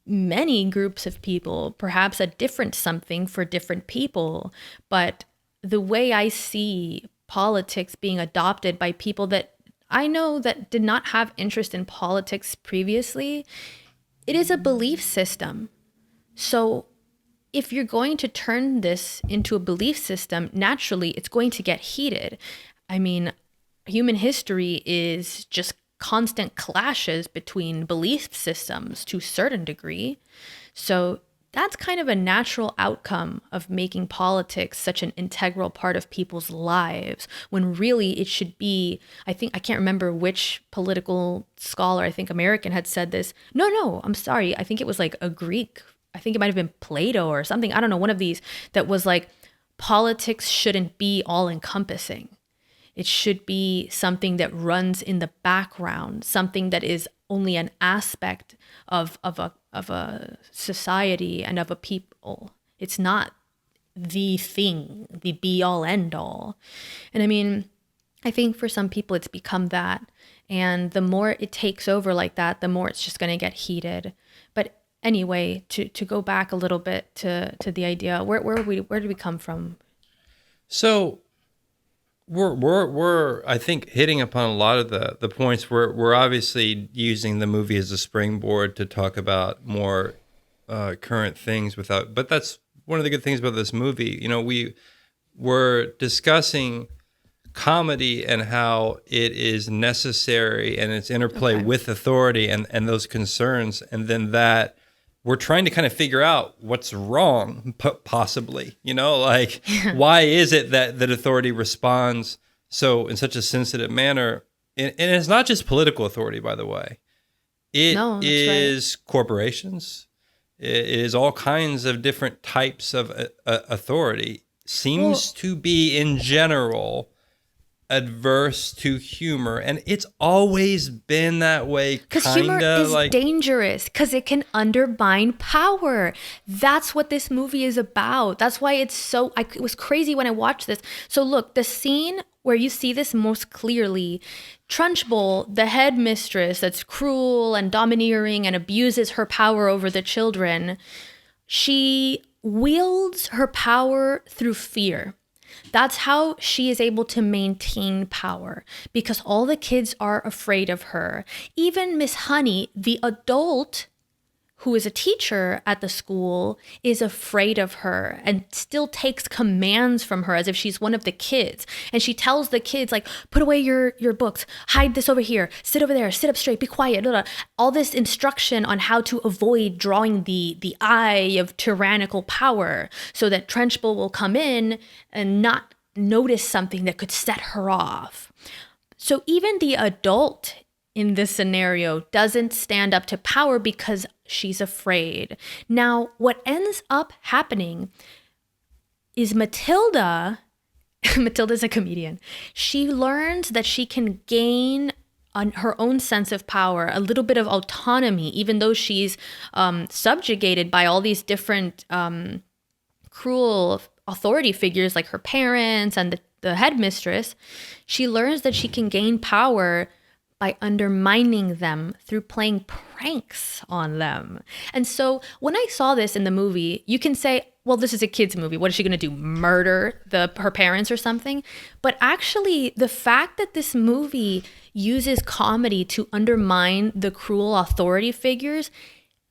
many groups of people, perhaps a different something for different people. But the way I see politics being adopted by people that I know that did not have interest in politics previously, it is a belief system. So if you're going to turn this into a belief system, naturally it's going to get heated. I mean, human history is just constant clashes between belief systems to a certain degree. So that's kind of a natural outcome of making politics such an integral part of people's lives, when really it should be, I can't remember which political scholar, I think American, had said this. No, I'm sorry. I think it was like a Greek. I think it might have been Plato or something. I don't know, one of these, that was like, politics shouldn't be all encompassing. It should be something that runs in the background, something that is only an aspect of a society and of a people. It's not the thing, the be all end all. And I mean, I think for some people it's become that. And the more it takes over like that, the more it's just going to get heated. But anyway, to go back a little bit to the idea, where did we come from? So we're I think hitting upon a lot of the points. We're obviously using the movie as a springboard to talk about more current things but that's one of the good things about this movie. We were discussing comedy and how it is necessary and its interplay with authority and those concerns, and then that we're trying to kind of figure out what's wrong, possibly, like why is it that authority responds so in such a sensitive manner? And it's not just political authority, by the way. It is corporations. It is all kinds of different types of authority. Seems to be, in general, adverse to humor, and it's always been that way. Because humor is dangerous, because it can undermine power. That's what this movie is about. That's why it was crazy when I watched this. So look, the scene where you see this most clearly, Trunchbull, the headmistress that's cruel and domineering and abuses her power over the children, she wields her power through fear. That's how she is able to maintain power, because all the kids are afraid of her. Even Miss Honey, the adult who is a teacher at the school, is afraid of her and still takes commands from her as if she's one of the kids. And she tells the kids, like, put away your books, hide this over here, sit over there, sit up straight, be quiet, blah, blah. All this instruction on how to avoid drawing the eye of tyrannical power so that Trunchbull will come in and not notice something that could set her off. So even the adult in this scenario doesn't stand up to power because she's afraid. Now, what ends up happening is Matilda's a comedian. She learns that she can gain on her own sense of power, a little bit of autonomy, even though she's subjugated by all these different cruel authority figures like her parents and the headmistress. She learns that she can gain power by undermining them through playing pranks on them. And so when I saw this in the movie, you can say, well, this is a kid's movie. What is she going to do? Murder her parents or something? But actually, the fact that this movie uses comedy to undermine the cruel authority figures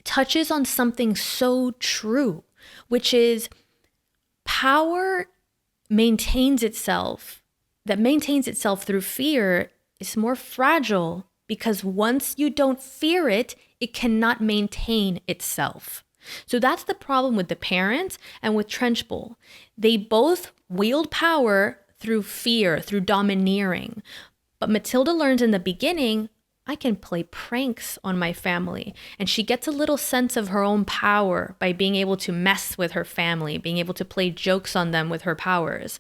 touches on something so true, which is power maintains itself through fear is more fragile, because once you don't fear it, it cannot maintain itself. So that's the problem with the parents and with Trunchbull. They both wield power through fear, through domineering. But Matilda learns in the beginning, I can play pranks on my family. And she gets a little sense of her own power by being able to mess with her family, being able to play jokes on them with her powers.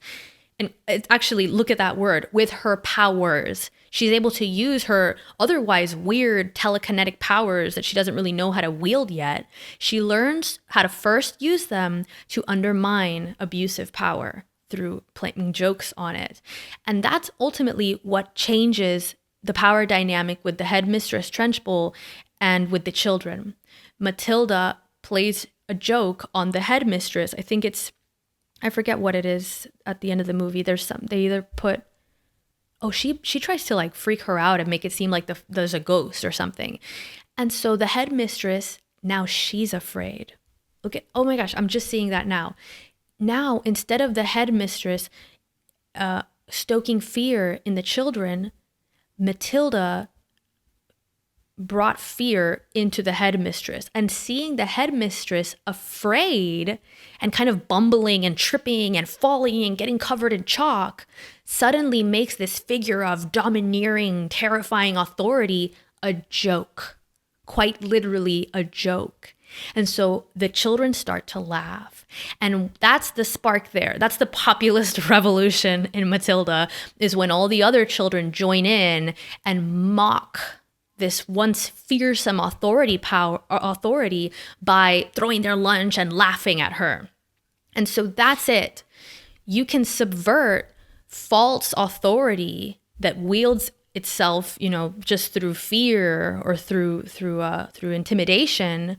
And actually, look at that word, with her powers. She's able to use her otherwise weird telekinetic powers that she doesn't really know how to wield yet. She learns how to first use them to undermine abusive power through playing jokes on it. And that's ultimately what changes the power dynamic with the headmistress Trunchbull and with the children. Matilda plays a joke on the headmistress. I forget what it is at the end of the movie. They either put, she tries to like freak her out and make it seem like there's a ghost or something. And so the headmistress, now she's afraid. Oh my gosh, I'm just seeing that now. Now, instead of the headmistress stoking fear in the children, Matilda brought fear into the headmistress, and seeing the headmistress afraid and kind of bumbling and tripping and falling and getting covered in chalk suddenly makes this figure of domineering, terrifying authority a joke, quite literally a joke. And so the children start to laugh. And that's the spark there. That's the populist revolution in Matilda, is when all the other children join in and mock this once fearsome authority by throwing their lunch and laughing at her. And so that's it. You can subvert false authority that wields itself, just through fear or through intimidation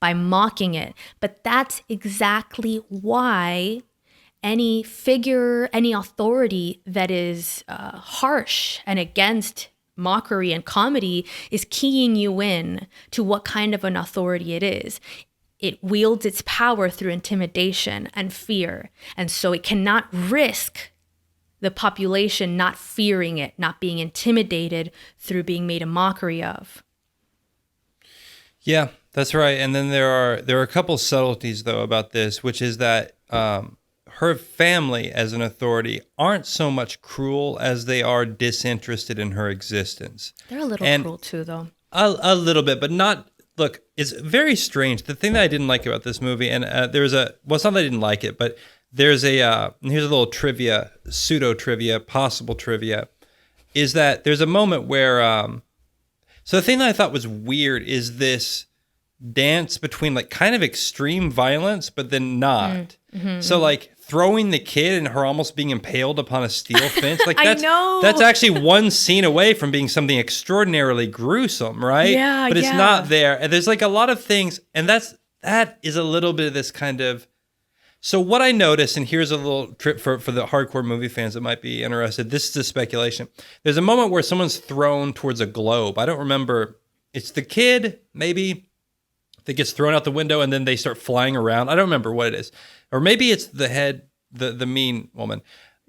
by mocking it. But that's exactly why any figure, any authority that is harsh and against mockery and comedy is keying you in to what kind of an authority it is. It wields its power through intimidation and fear. And so it cannot risk the population not fearing it, not being intimidated through being made a mockery of. Yeah, that's right. And then there are a couple subtleties though about this, which is that her family as an authority aren't so much cruel as they are disinterested in her existence. They're a little cruel too, though. A little bit, but not. Look, it's very strange. The thing that I didn't like about this movie, and it's not that I didn't like it, but there's here's a little trivia, pseudo trivia, possible trivia, is that there's a moment where, so the thing that I thought was weird is this dance between like kind of extreme violence, but then not. So like throwing the kid and her almost being impaled upon a steel fence, like that's actually one scene away from being something extraordinarily gruesome, right? Yeah, but it's not there. And there's like a lot of things, and that is a little bit of this kind of. So what I noticed, and here's a little trip for the hardcore movie fans that might be interested. This is a speculation. There's a moment where someone's thrown towards a globe. I don't remember. It's the kid, maybe, that gets thrown out the window, and then they start flying around. I don't remember what it is. Or maybe it's the head, the mean woman.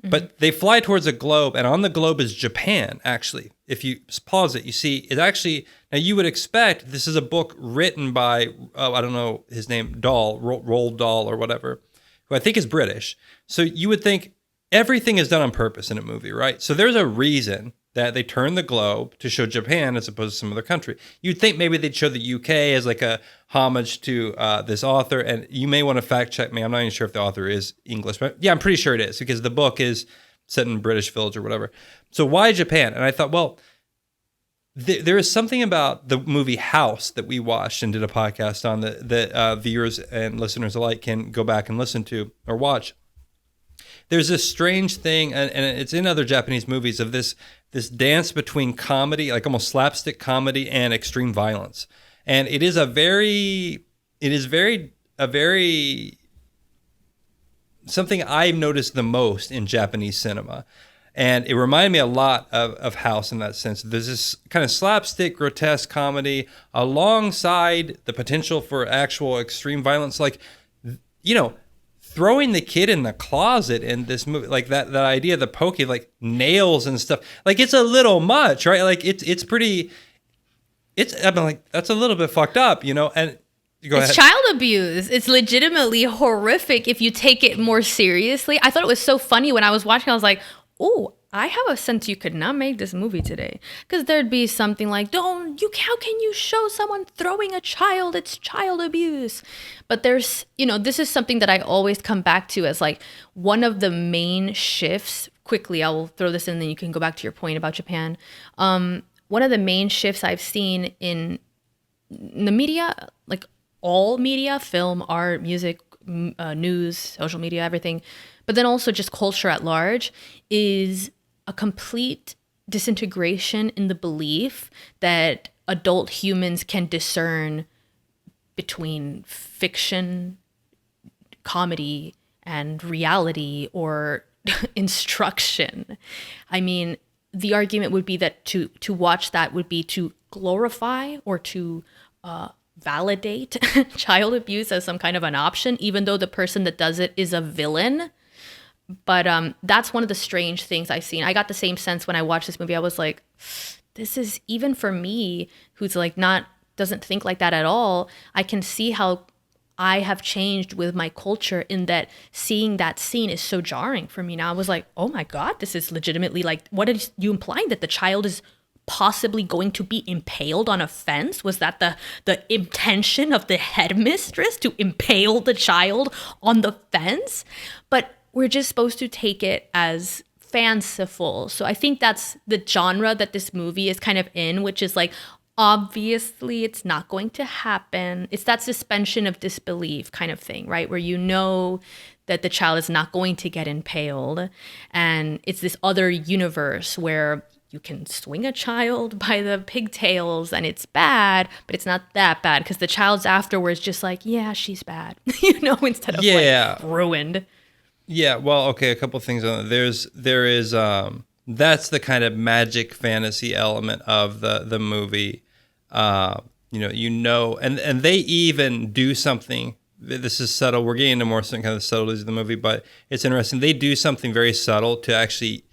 But they fly towards a globe, and on the globe is Japan, actually. If you pause it, you see it actually. Now, you would expect this is a book written by, I don't know his name, Roald Dahl or whatever, who I think is British. So you would think everything is done on purpose in a movie, right? So there's a reason that they turn the globe to show Japan as opposed to some other country. You'd think maybe they'd show the UK as like a homage to this author, and you may want to fact check me. I'm not even sure if the author is English, but yeah, I'm pretty sure it is because the book is set in British village or whatever. So why Japan? And I thought, well, there is something about the movie House that we watched and did a podcast on that viewers and listeners alike can go back and listen to or watch. There's this strange thing, and it's in other Japanese movies, of this dance between comedy, like almost slapstick comedy, and extreme violence. And it is a very something I've noticed the most in Japanese cinema. And it reminded me a lot of House in that sense. There's this kind of slapstick, grotesque comedy alongside the potential for actual extreme violence. Like, throwing the kid in the closet in this movie, like that idea of the poking, like nails and stuff, like it's a little much, right? Like it's pretty, I'm like, that's a little bit fucked up, and go ahead. It's child abuse. It's legitimately horrific if you take it more seriously. I thought it was so funny when I was watching. I was like, oh, I have a sense you could not make this movie today, because there'd be something like, how can you show someone throwing a child? It's child abuse. But there's, this is something that I always come back to as like one of the main shifts. Quickly, I'll throw this in, and then you can go back to your point about Japan. One of the main shifts I've seen in the media, like all media, film, art, music, news, social media, everything, but then also just culture at large, is a complete disintegration in the belief that adult humans can discern between fiction, comedy, and reality or instruction. I mean, the argument would be that to watch that would be to glorify or to validate child abuse as some kind of an option, even though the person that does it is a villain. But that's one of the strange things I've seen. I got the same sense when I watched this movie. I was like, this is, even for me, who's like doesn't think like that at all, I can see how I have changed with my culture, in that seeing that scene is so jarring for me now. I was like, oh my God, this is legitimately like, what are you implying, that the child is possibly going to be impaled on a fence? Was that the intention of the headmistress, to impale the child on the fence? But we're just supposed to take it as fanciful. So I think that's the genre that this movie is kind of in, which is like, obviously it's not going to happen. It's that suspension of disbelief kind of thing, right? Where you know that the child is not going to get impaled. And it's this other universe where you can swing a child by the pigtails and it's bad, but it's not that bad because the child's afterwards just like, yeah, she's bad, instead of like ruined. Yeah, well, okay, a couple things on that. There is that's the kind of magic fantasy element of the movie. And they even do something this is subtle. We're getting into more some kind of subtleties of the movie, but it's interesting. They do something very subtle to actually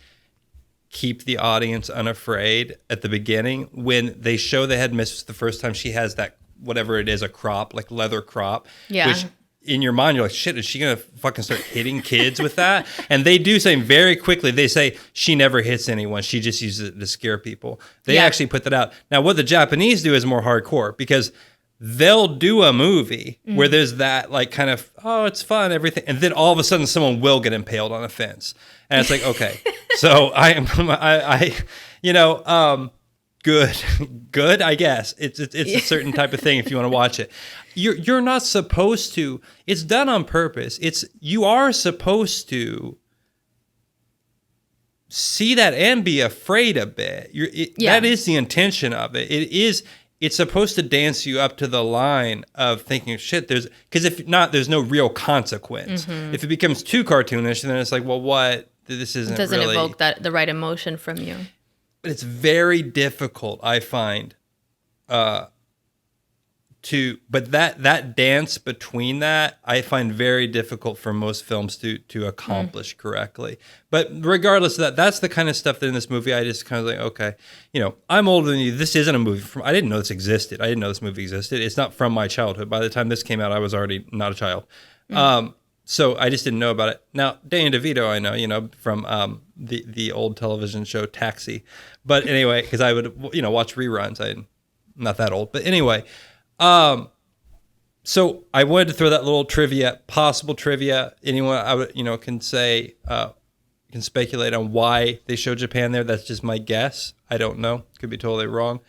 keep the audience unafraid at the beginning. When they show the headmistress the first time, she has that, whatever it is, a crop, like leather crop. Yeah. Which in your mind, you're like, shit, is she going to fucking start hitting kids with that? And they do something very quickly. They say she never hits anyone. She just uses it to scare people. They actually put that out. Now, what the Japanese do is more hardcore, because they'll do a movie where there's that like kind of, oh, it's fun, everything. And then all of a sudden someone will get impaled on a fence. And it's like, okay, so good, I guess. It's a certain type of thing if you want to watch it. You're not supposed to, it's done on purpose. You are supposed to see that and be afraid a bit. That is the intention of it. It's supposed to dance you up to the line of thinking, shit, because if not, there's no real consequence. If it becomes too cartoonish, then it's like, well, what? This isn't doesn't really evoke the right emotion from you. But it's very difficult, I find, but that dance between that, I find very difficult for most films to accomplish correctly. But regardless of that, that's the kind of stuff that in this movie, I just kind of like, okay, I'm older than you. This isn't a movie I didn't know this existed. I didn't know this movie existed. It's not from my childhood. By the time this came out, I was already not a child. So I just didn't know about it. Now, Danny DeVito, I know, from the old television show Taxi. But anyway, because I would, watch reruns. I'm not that old. But anyway, so I wanted to throw that little possible trivia. Anyone I would, can say, can speculate on why they showed Japan there. That's just my guess. I don't know. Could be totally wrong.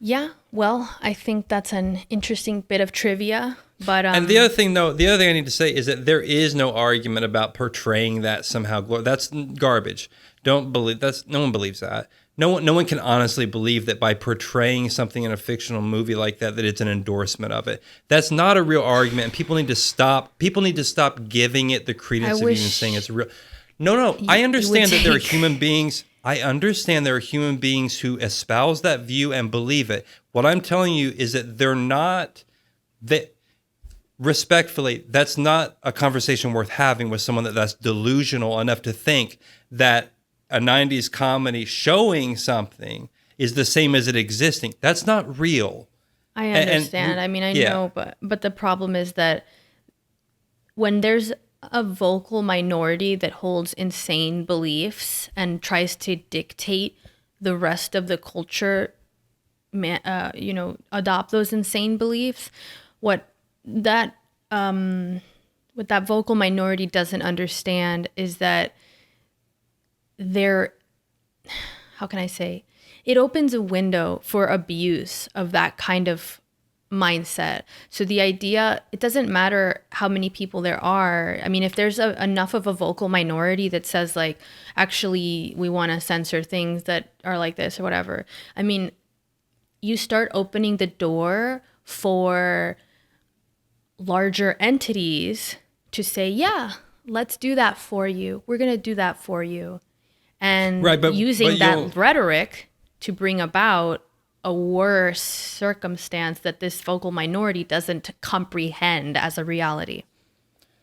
Yeah, well, I think that's an interesting bit of trivia. But and the other thing I need to say is that there is no argument about portraying that somehow. That's garbage. Don't believe no one believes that. No one can honestly believe that by portraying something in a fictional movie like that it's an endorsement of it. That's not a real argument, and people need to stop. People need to stop giving it the credence of even saying it's real. No. I understand that there are human beings. I understand there are human beings who espouse that view and believe it. What I'm telling you is that they're not that. Respectfully, that's not a conversation worth having with someone that's delusional enough to think that a 90s comedy showing something is the same as it existing. That's not real. I understand. I know, but the problem is that when there's a vocal minority that holds insane beliefs and tries to dictate the rest of the culture, adopt those insane beliefs, what that vocal minority doesn't understand is that how can I say, it opens a window for abuse of that kind of mindset. So the idea, it doesn't matter how many people there are. I mean, if there's enough of a vocal minority that says like, actually, we want to censor things that are like this or whatever. I mean, you start opening the door for larger entities to say, yeah, let's do that for you. We're going to do that for you. And using that rhetoric to bring about a worse circumstance that this vocal minority doesn't comprehend as a reality.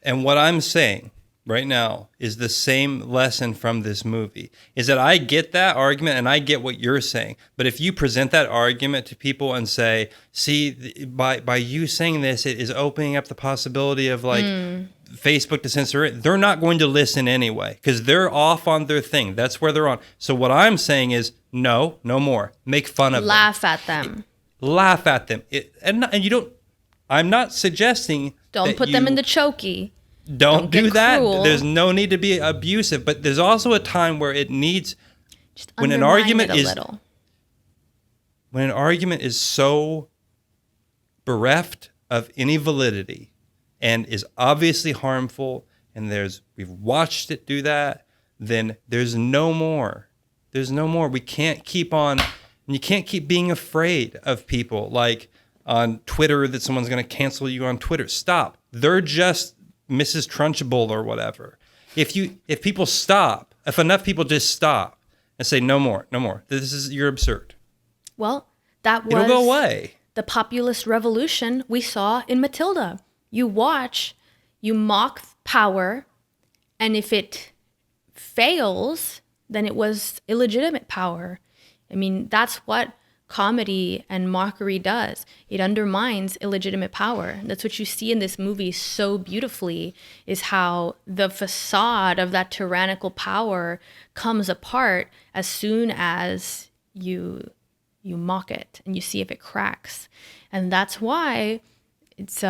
And what I'm saying right now is the same lesson from this movie, is that I get that argument and I get what you're saying. But if you present that argument to people and say, see, by you saying this, it is opening up the possibility of like Facebook to censor it, they're not going to listen anyway because they're off on their thing. That's where they're on. So what I'm saying is no more. Make fun of them. Laugh at them. Laugh at them. And you don't, I'm not suggesting don't put them in the chokey. Don't do that. Cruel. There's no need to be abusive, but there's also a time where it needs just when an argument is so bereft of any validity and is obviously harmful, and we've watched it do that, then there's no more. There's no more. We can't keep on, and you can't keep being afraid of people like on Twitter that someone's going to cancel you on Twitter. Stop. They're just Mrs. Trunchbull or whatever. If people stop, if enough people just stop and say no more, you're absurd. Well, it'll go away. the populist revolution we saw in Matilda. You watch, you mock power, and if it fails, then it was illegitimate power. I mean, that's what comedy and mockery does. It undermines illegitimate power. That's what you see in this movie so beautifully, is how the facade of that tyrannical power comes apart as soon as you mock it and you see if it cracks. And that's why it's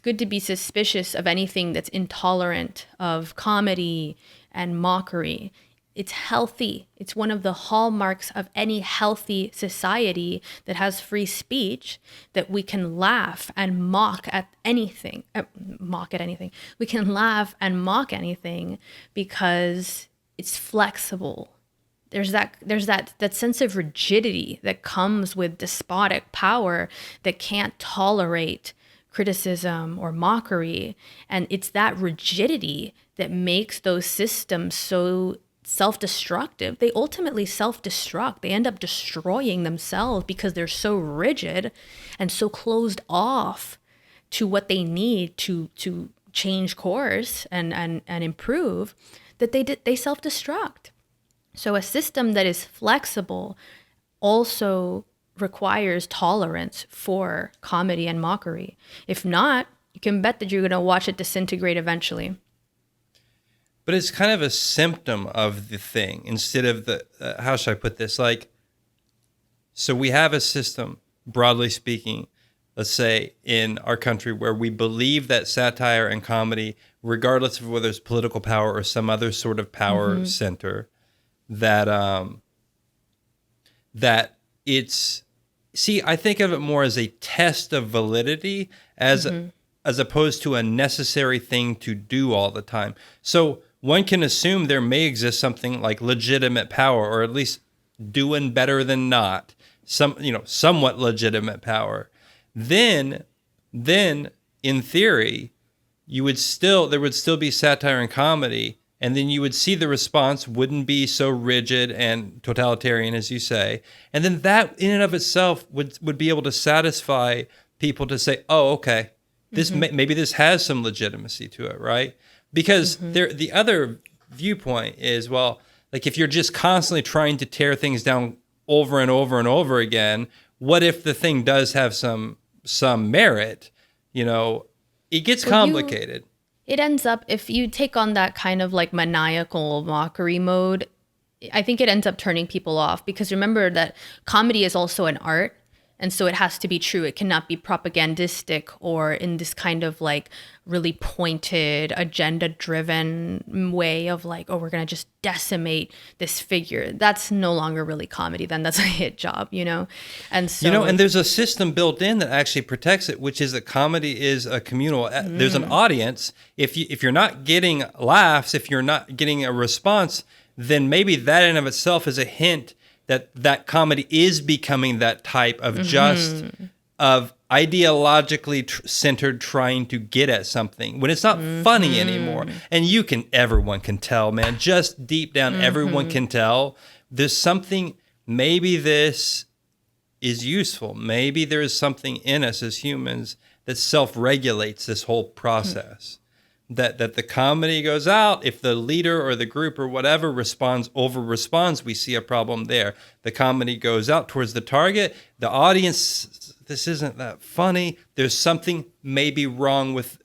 good to be suspicious of anything that's intolerant of comedy and mockery. It's healthy. It's one of the hallmarks of any healthy society that has free speech, that we can laugh and mock at anything. We can laugh and mock anything because it's flexible. There's that sense of rigidity that comes with despotic power that can't tolerate criticism or mockery. And it's that rigidity that makes those systems so self-destructive. They ultimately self-destruct. They end up destroying themselves because they're so rigid and so closed off to what they need to change course and improve, that they self-destruct. So a system that is flexible also requires tolerance for comedy and mockery. If not, you can bet that you're going to watch it disintegrate eventually. But it's kind of a symptom of the thing instead of the, how should I put this? Like, so we have a system, broadly speaking, let's say in our country, where we believe that satire and comedy, regardless of whether it's political power or some other sort of power center, that it's, see, I think of it more as a test of validity as opposed to a necessary thing to do all the time. So one can assume there may exist something like legitimate power, or at least doing better than not, somewhat legitimate power. Then in theory, there would still be satire and comedy, and then you would see the response wouldn't be so rigid and totalitarian as you say. And then that in and of itself would be able to satisfy people to say, oh, okay, maybe this has some legitimacy to it, right? Because the other viewpoint is, well, like if you're just constantly trying to tear things down over and over and over again, what if the thing does have some merit? It gets complicated. It ends up, if you take on that kind of like maniacal mockery mode, I think it ends up turning people off, because remember that comedy is also an art. And so it has to be true. It cannot be propagandistic or in this kind of like really pointed, agenda-driven way of like, oh, we're going to just decimate this figure. That's no longer really comedy. Then that's a hit job, And so, and there's a system built in that actually protects it, which is that comedy is a communal. There's an audience. If you're not getting laughs, if you're not getting a response, then maybe that in and of itself is a hint that comedy is becoming that type of just of ideologically centered trying to get at something when it's not funny anymore. And everyone can tell, man, just deep down, everyone can tell there's something, maybe this is useful. Maybe there is something in us as humans that self-regulates this whole process. That the comedy goes out. If the leader or the group or whatever over-responds, we see a problem there. The comedy goes out towards the target. The audience, this isn't that funny. There's something maybe wrong with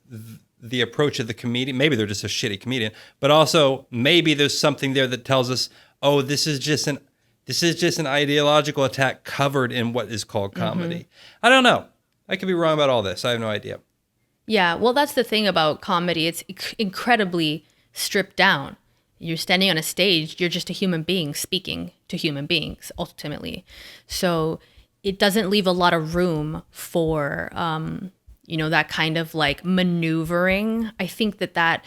the approach of the comedian. Maybe they're just a shitty comedian. But also, maybe there's something there that tells us, oh, this is just an ideological attack covered in what is called comedy. I don't know. I could be wrong about all this. I have no idea. Yeah, well, that's the thing about comedy. It's incredibly stripped down. You're standing on a stage. You're just a human being speaking to human beings, ultimately. So it doesn't leave a lot of room for, that kind of like maneuvering. I think that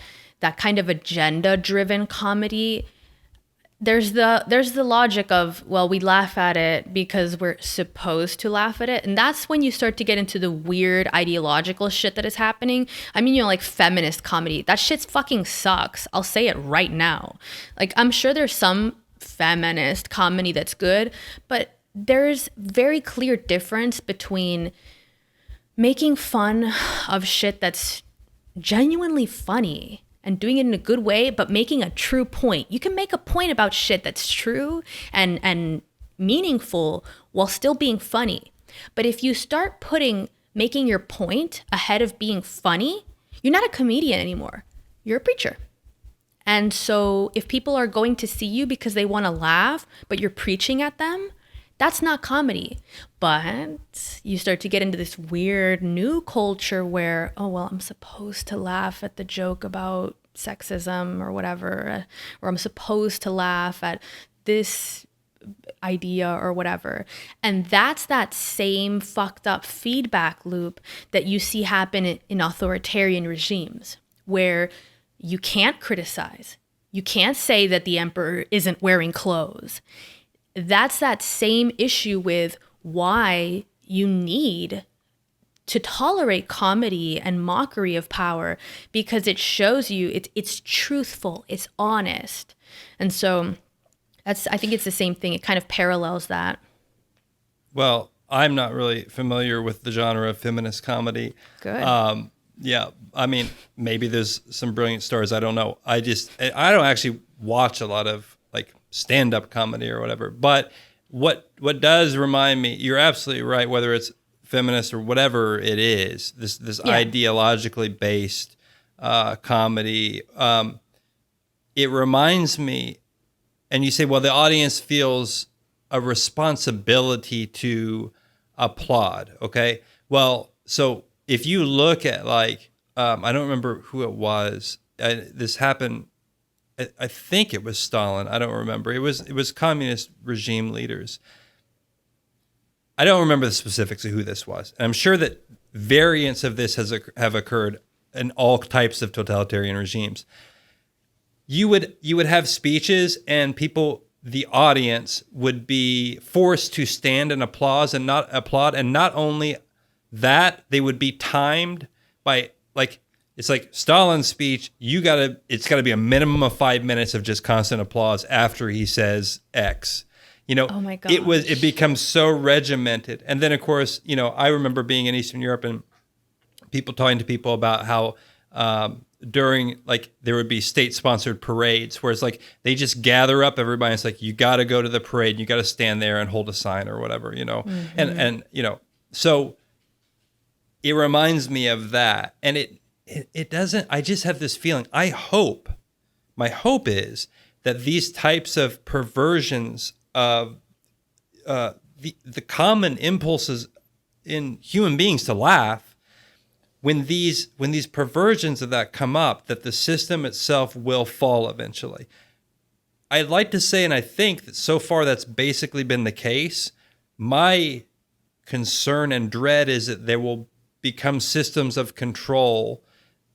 kind of agenda-driven comedy, there's the logic of, well, we laugh at it because we're supposed to laugh at it. And that's when you start to get into the weird ideological shit that is happening. I mean, like feminist comedy. That shit fucking sucks. I'll say it right now. Like, I'm sure there's some feminist comedy that's good, but there's very clear difference between making fun of shit that's genuinely funny and doing it in a good way, but making a true point. You can make a point about shit that's true and meaningful while still being funny. But if you start making your point ahead of being funny, you're not a comedian anymore. You're a preacher. And so if people are going to see you because they want to laugh, but you're preaching at them, that's not comedy. But you start to get into this weird new culture where, oh, well, I'm supposed to laugh at the joke about sexism or whatever, or I'm supposed to laugh at this idea or whatever. And that's that same fucked up feedback loop that you see happen in authoritarian regimes, where you can't criticize. You can't say that the emperor isn't wearing clothes. That's that same issue with why you need to tolerate comedy and mockery of power, because it shows you it's truthful, it's honest. And so I think it's the same thing. It kind of parallels that. Well, I'm not really familiar with the genre of feminist comedy. Good. Yeah, I mean, maybe there's some brilliant stars. I don't know. I don't actually watch a lot of like stand-up comedy or whatever. But what does remind me, you're absolutely right, whether it's feminist or whatever it is, this ideologically based comedy, it reminds me, and you say, well, the audience feels a responsibility to applaud, okay? Well, so if you look at like, I don't remember who it was. This happened, I think it was Stalin. I don't remember. It was communist regime leaders. I don't remember the specifics of who this was. And I'm sure that variants of this have occurred in all types of totalitarian regimes. You would have speeches and people, the audience would be forced to stand and applaud. And not only that, they would be timed by like, it's like Stalin's speech, it's gotta be a minimum of 5 minutes of just constant applause after he says X. You know, oh my gosh. It becomes so regimented. And then of course, you know, I remember being in Eastern Europe and people talking to people about how during like there would be state-sponsored parades where it's like they just gather up everybody. And it's like you got to go to the parade, you got to stand there and hold a sign or whatever, you know. Mm-hmm. And you know, so it reminds me of that, and it doesn't. I just have this feeling. My hope is that these types of perversions of the common impulses in human beings to laugh. When these perversions of that come up, that the system itself will fall eventually. I'd like to say, and I think that so far that's basically been the case. My concern and dread is that there will become systems of control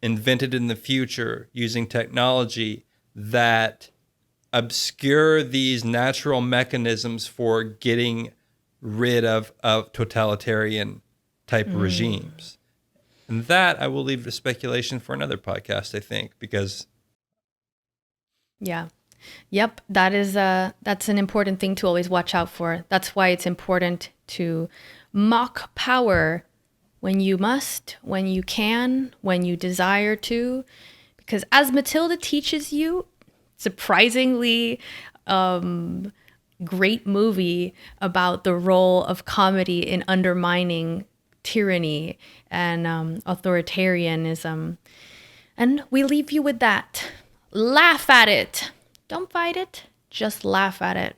invented in the future using technology that obscure these natural mechanisms for getting rid of totalitarian type regimes. And that I will leave to speculation for another podcast, I think, because. Yeah. Yep. That's an important thing to always watch out for. That's why it's important to mock power when you must, when you can, when you desire to, because as Matilda teaches you, surprisingly great movie about the role of comedy in undermining tyranny and authoritarianism. And we leave you with that. Laugh at it. Don't fight it. Just laugh at it.